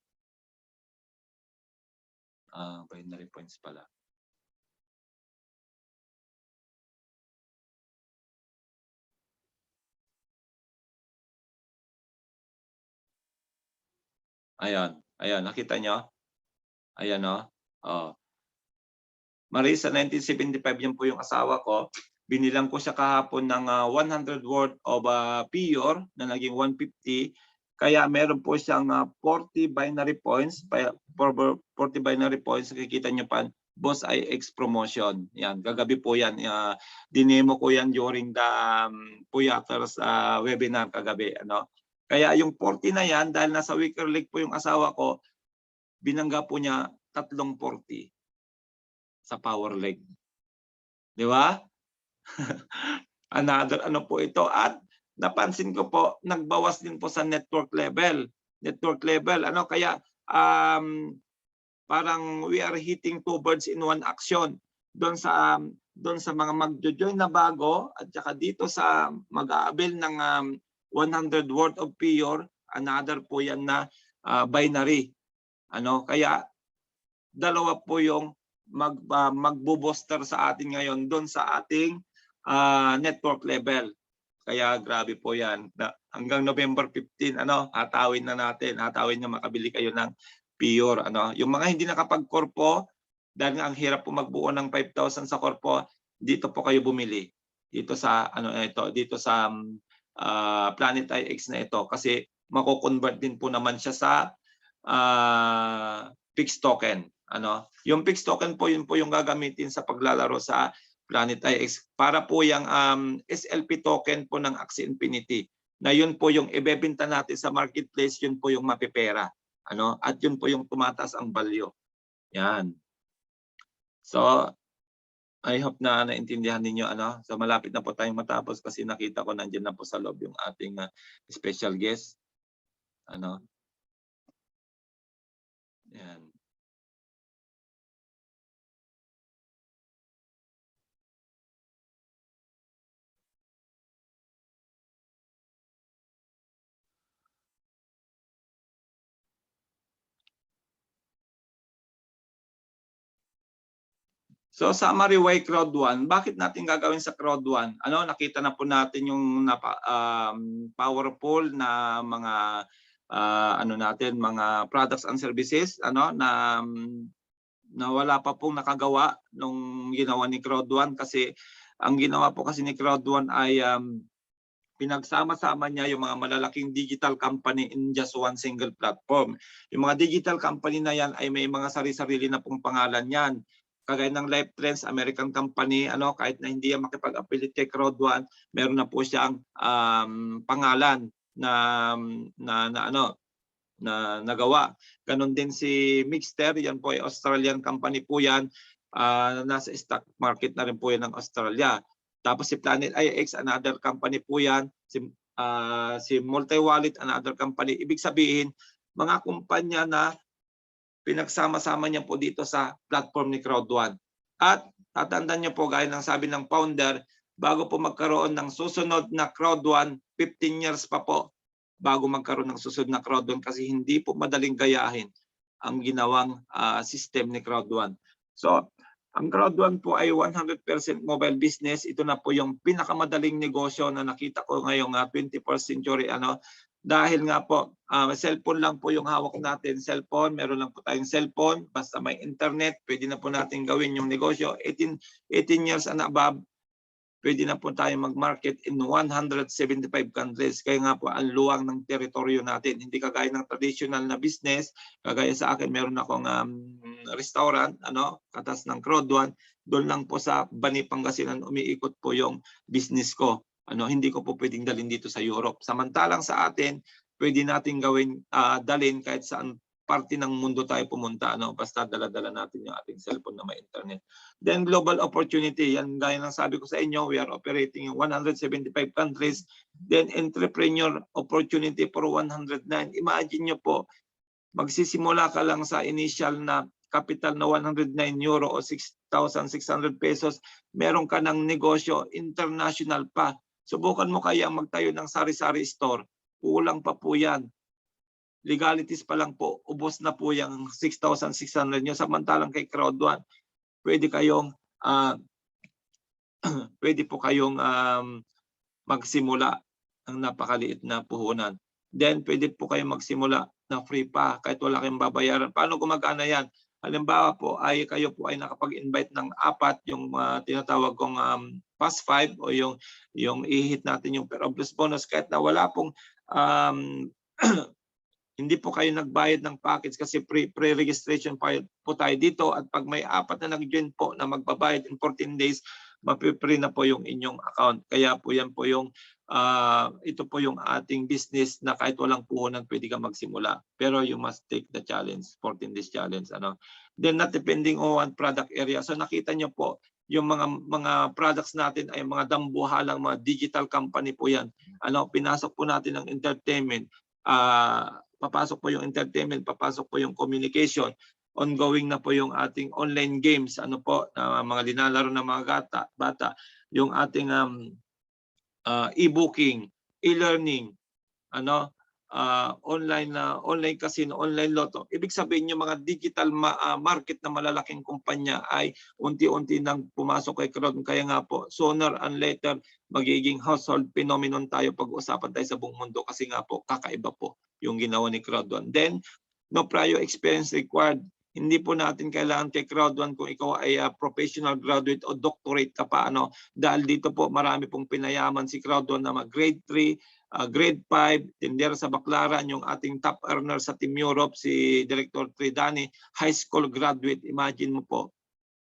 Binary points pala. Ayan, ayan, nakita nyo? Ayan, no? Oh. Marisa, 1975, yan po yung asawa ko. Binilang ko siya kahapon ng 100 worth of PIOR na naging 150. Kaya meron po siyang 40 binary points. 40 binary points, nakikita nyo pa, Boss IX promotion. Yan, gagabi po yan. Dinemo ko yan during the Puyaters webinar kagabi. Ano? Kaya yung 40 na yan, dahil nasa weaker leg po yung asawa ko, binangga po niya 340 sa power leg. Di ba? Another ano po ito. At napansin ko po, nagbawas din po sa network level. Network level, ano, kaya parang we are hitting two birds in one action. Doon sa mga magjo-join na bago at saka dito sa mag-aabil ng 100 worth of PIOR, another po yan na binary. Ano, kaya dalawa po yung magbo-booster sa atin ngayon doon sa ating network level. Kaya grabe po yan. Hanggang November 15, ano, hatawin na natin. Hatawin na makabili kayo ng PIOR. Ano. Yung mga hindi nakapag-korpo, dahil ang hirap po magbuo ng 5,000 sa korpo, dito po kayo bumili. Dito sa ano ito, dito sa Planet IX na ito kasi mako-convert din po naman siya sa fixed token. Ano? Yung fixed token po yun po yung gagamitin sa paglalaro sa Planet IX para po yung SLP token po ng Axie Infinity. Na yun po yung ibebenta natin sa marketplace, yun po yung mapipera. Ano? At yun po yung tumataas ang value. Yan. So, I hope na naintindihan ninyo, ano. So malapit na po tayong matapos kasi nakita ko nandiyan na po sa loob yung ating special guest. Ano? Yan. So summary why crowd 1, bakit natin gagawin sa crowd 1? Ano, nakita na po natin yung powerful na mga ano natin, mga products and services, ano, na wala pa pong nakagawa nung ginawa ni crowd 1 kasi ang ginawa po kasi ni crowd 1 ay pinagsama-sama niya yung mga malalaking digital company in just one single platform. Yung mga digital company na yan ay may mga sarili-sarili na pong pangalan yan. Kagaya ng Life Trends, American company, ano, kahit na hindi yan makipag-affiliate kay crowd 1, meron na po siyang pangalan na nagawa. Ganon din si Mixter, yan po ay Australian company po yan. Nasa stock market na rin po yan ng Australia. Tapos si Planet IX, another company po yan. Si Multi-Wallet, another company. Ibig sabihin, mga kumpanya na pinagsama-sama niya po dito sa platform ni Crowd1. At tatandaan niyo po, gaya ng sabi ng founder, bago po magkaroon ng susunod na Crowd1, 15 years pa po bago magkaroon ng susunod na Crowd1 kasi hindi po madaling gayahin ang ginawang system ni Crowd1. So, ang Crowd1 po ay 100% mobile business. Ito na po yung pinakamadaling negosyo na nakita ko ngayong 21st century. Ano, dahil nga po, cellphone lang po yung hawak natin. Cellphone, meron lang po tayong cellphone. Basta may internet, pwede na po natin gawin yung negosyo. 18 years and above, pwede na po tayo mag-market in 175 countries. Kaya nga po, ang luwang ng teritoryo natin. Hindi kagaya ng traditional na business. Kagaya sa akin, meron akong restaurant, ano, katas ng Crowd1. Doon lang po sa Bani, Pangasinan, umiikot po yung business ko. Ano, hindi ko po pwedeng dalhin dito sa Europe. Samantalang sa atin, pwede natin gawin, dalhin kahit saan parte ng mundo tayo pumunta, ano, basta dala-dala natin yung ating cellphone na may internet. Then global opportunity, yan gaya ng sabi ko sa inyo, we are operating in 175 countries. Then entrepreneur opportunity for 109. Imagine nyo po, magsisimula ka lang sa initial na capital na 109 euro o 6,600 pesos, meron ka ng negosyo international pa. Subukan mo kaya magtayo ng sari-sari store. Kulang pa po yan. legalities pa lang po, ubos na po yung 6,600 nyo. Samantalang kay Crowd1, pwede kayong pwede po kayong magsimula ng napakaliit na puhunan. Then pwede po kayong magsimula na free pa kahit wala kayong babayaran. Paano gumagana yan? Halimbawa po ay kayo po ay nakapag-invite ng 4, yung tinatawag kong Fast 5 o yung i-hit natin yung per-obvious bonus kahit na wala pong hindi po kayo nagbayad ng package kasi pre-registration po tayo dito at pag may 4 na nag-join po na magbabayad in 14 days, mapipree na po yung inyong account. Kaya po yan po yung ito po yung ating business na kahit walang puhunan pwede ka magsimula. Pero you must take the challenge, 14 days challenge. Then not depending on product area. So nakita nyo po yung mga products natin ay mga dambuhalang mga digital company po yan. Pinasok po natin ang entertainment. Papasok po yung entertainment, papasok po yung communication, ongoing na po yung ating online games, mga linalaro ng mga bata, yung ating e-booking, e-learning, online casino, online lotto. Ibig sabihin yung mga digital market na malalaking kumpanya ay unti-unti nang pumasok kay Crowd. Kaya nga po, sooner and later, magiging household phenomenon tayo pag-usapan tayo sa buong mundo kasi nga po, kakaiba po yung ginawa ni Crowd1. Then, no prior experience required. Hindi po natin kailangan kay Crowd1 kung ikaw ay professional graduate o doctorate ka pa. Dahil dito po marami pong pinayaman si Crowd1 na grade 3, grade 5, tindera sa Baclaran, yung ating top earner sa Team Europe, si Director Tridani, high school graduate. Imagine mo po,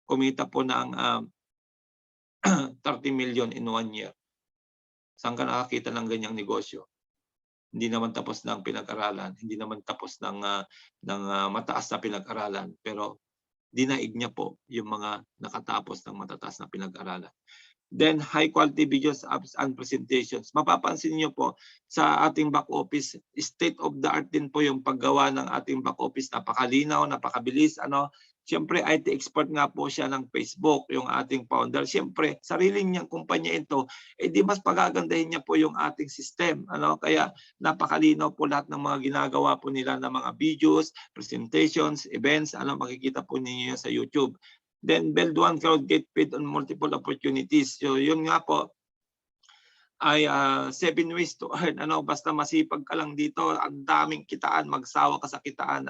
kumita po ng 30 million in 1 year. Saan ka nakakita ng ganyang negosyo? Hindi naman tapos ng pinag-aralan, hindi naman tapos ng mataas na pinag-aralan, pero dinaig niya po yung mga nakatapos ng matataas na pinag-aralan. Then high quality videos, apps, and presentations. Mapapansin niyo po sa ating back office, state of the art din po yung paggawa ng ating back office. Napakalinaw, napakabilis. Siyempre, IT expert nga po siya ng Facebook, yung ating founder. Siyempre, sarili niyang kumpanya ito, di mas pagagandahin niya po yung ating system. Kaya napakalinaw po lahat ng mga ginagawa po nila ng mga videos, presentations, events. Makikita po ninyo sa YouTube. Then build one crowd, get paid on multiple opportunities. So yun nga po ay 7 ways to earn. Basta masipag ka lang dito, ang daming kitaan, magsawa ka sa kitaan.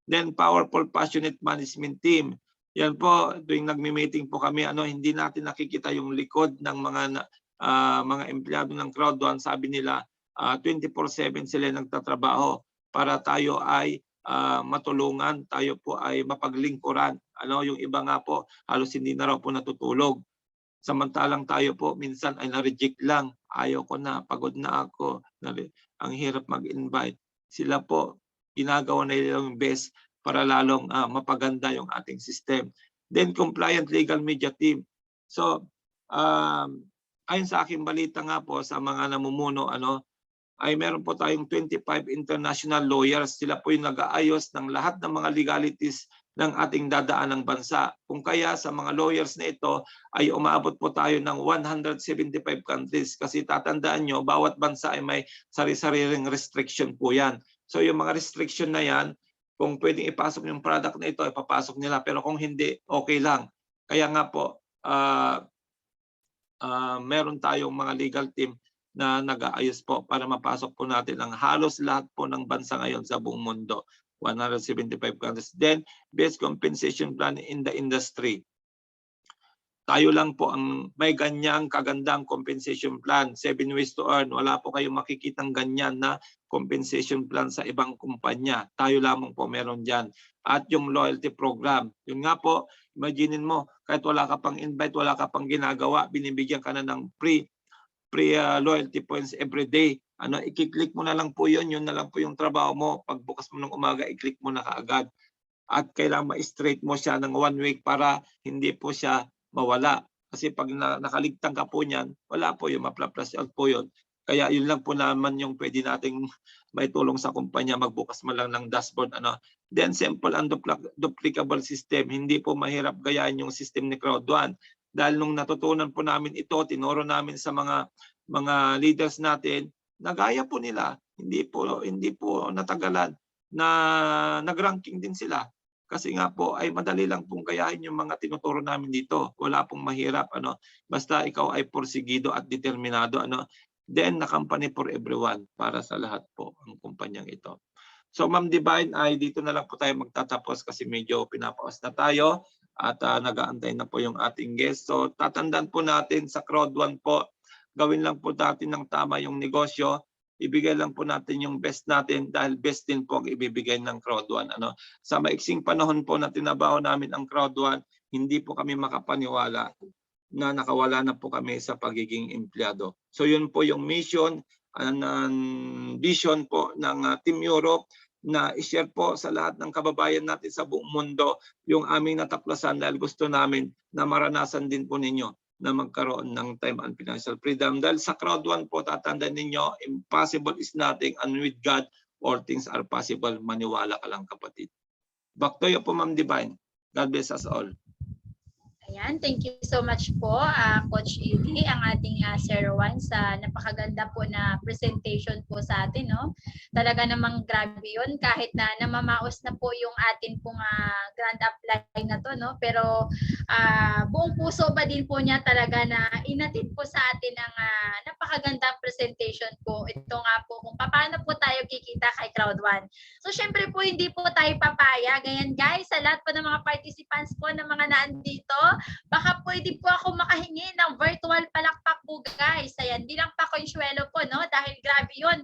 Then powerful, passionate management team. Yan po, tuwing nagmi-meeting po kami, hindi natin nakikita yung likod ng mga empleyado ng Crowd1. Sabi nila 24/7 sila nagtatrabaho para tayo ay matulungan, tayo po ay mapaglingkuran. Yung iba nga po halos hindi na raw po natutulog. Samantalang tayo po minsan ay na-reject lang. Ayaw ko na, pagod na ako. Ang hirap mag-invite. Sila po ginagawa na yung best para lalong mapaganda yung ating system. Then compliant legal media team. So ayon sa aking balita nga po sa mga namumuno, ay meron po tayong 25 international lawyers. Sila po yung nag-aayos ng lahat ng mga legalities ng ating dadaan ng bansa. Kung kaya sa mga lawyers na ito ay umaabot po tayo ng 175 countries kasi tatandaan nyo, bawat bansa ay may sari-sariling restriction po yan. So yung mga restriction na yan, kung pwedeng ipasok yung product na ito, ipapasok nila. Pero kung hindi, okay lang. Kaya nga po, meron tayong mga legal team na nag-aayos po para mapasok po natin ang halos lahat po ng bansa ngayon sa buong mundo. 175 countries. Then, best compensation plan in the industry. Tayo lang po ang may ganyang kagandang compensation plan. 7 ways to earn. Wala po kayong makikitang ganyan na compensation plan sa ibang kumpanya. Tayo lamang po meron dyan. At yung loyalty program. Yun nga po, imaginin mo, kahit wala ka pang invite, wala ka pang ginagawa, binibigyan ka na ng free loyalty points every day. I-click mo na lang po yun na lang po yung trabaho mo. Pagbukas mo ng umaga, i-click mo na kaagad. At kailangan ma-straight mo siya ng 1 week para hindi po siya mawala. Kasi pag nakaligtang ka po niyan, wala po yung ma-plus out po yun. Kaya yun lang po naman yung pwede nating may tulong sa kumpanya, magbukas mo lang ng dashboard. Then simple and duplicable system. Hindi po mahirap gayahin yung system ni Crowd1. Dahil nung natutunan po namin ito, tinuro namin sa mga leaders natin, nagaya po nila. hindi po natagalan na nag-ranking din sila. Kasi nga po ay madali lang pong gayahin yung mga tinuturo namin dito. Wala pong mahirap, ano. Basta ikaw ay porsigido at determinado, ano. Then na company for everyone, para sa lahat po ang kumpanyang ito. So Ma'am Divine, ay dito na lang po tayo magtatapos kasi medyo pinapaos na tayo at nag-aantay na po yung ating guest. So tatandaan po natin sa crowd 1 po, gawin lang po natin ng tama yung negosyo. Ibigay lang po natin yung best natin dahil best din po ang ibibigay ng crowd 1. Ano? Sa maiksing panahon po na tinabaho namin ang crowd 1, hindi po kami makapaniwala na nakawala na po kami sa pagiging empleyado. So yun po yung mission and vision po ng Team Europe na i-share po sa lahat ng kababayan natin sa buong mundo yung aming nataklasan dahil gusto namin na maranasan din po ninyo na magkaroon ng time and financial freedom. Dahil sa crowd 1 po, tatandaan ninyo, impossible is nothing and with God, all things are possible. Maniwala ka lang kapatid. Back to you po Ma'am Divine. God bless us all. Ayan, thank you so much po, Coach Eli, ang ating Sir Juan sa napakaganda po na presentation po sa atin, no? Talaga namang grabe yun, kahit na namamaos na po yung atin pong grand apply na to, no? Pero buong puso ba din po niya talaga na inatid po sa atin ang napakagandang presentation po. Ito nga po kung paano po tayo kikita kay Crowd 1. So syempre po hindi po tayo papaya. Ganyan guys, sa lahat po ng mga participants po ng mga naandito, baka pwede po ako makahingi ng virtual palakpak po guys. Ayan, di lang pa konsuelo po, no? Dahil grabe yun.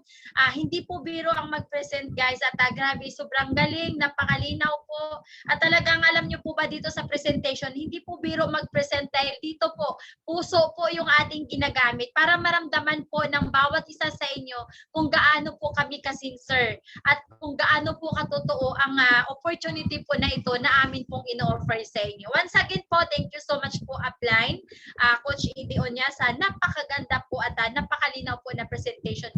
Hindi po biro ang mag-present guys at grabe, sobrang galing, napakalinaw po. At talagang alam nyo po ba dito sa presentation, hindi po biro mag-present dahil dito po, puso po yung ating ginagamit para maramdaman po ng bawat isa sa inyo kung gaano po kami ka-sincere at kung gaano po katotoo ang opportunity po na ito na amin pong ino-offer sa inyo. Once again po, thank you so much po Upline, Coach Eli Onyasa, napakaganda po at napakalinaw po na presentation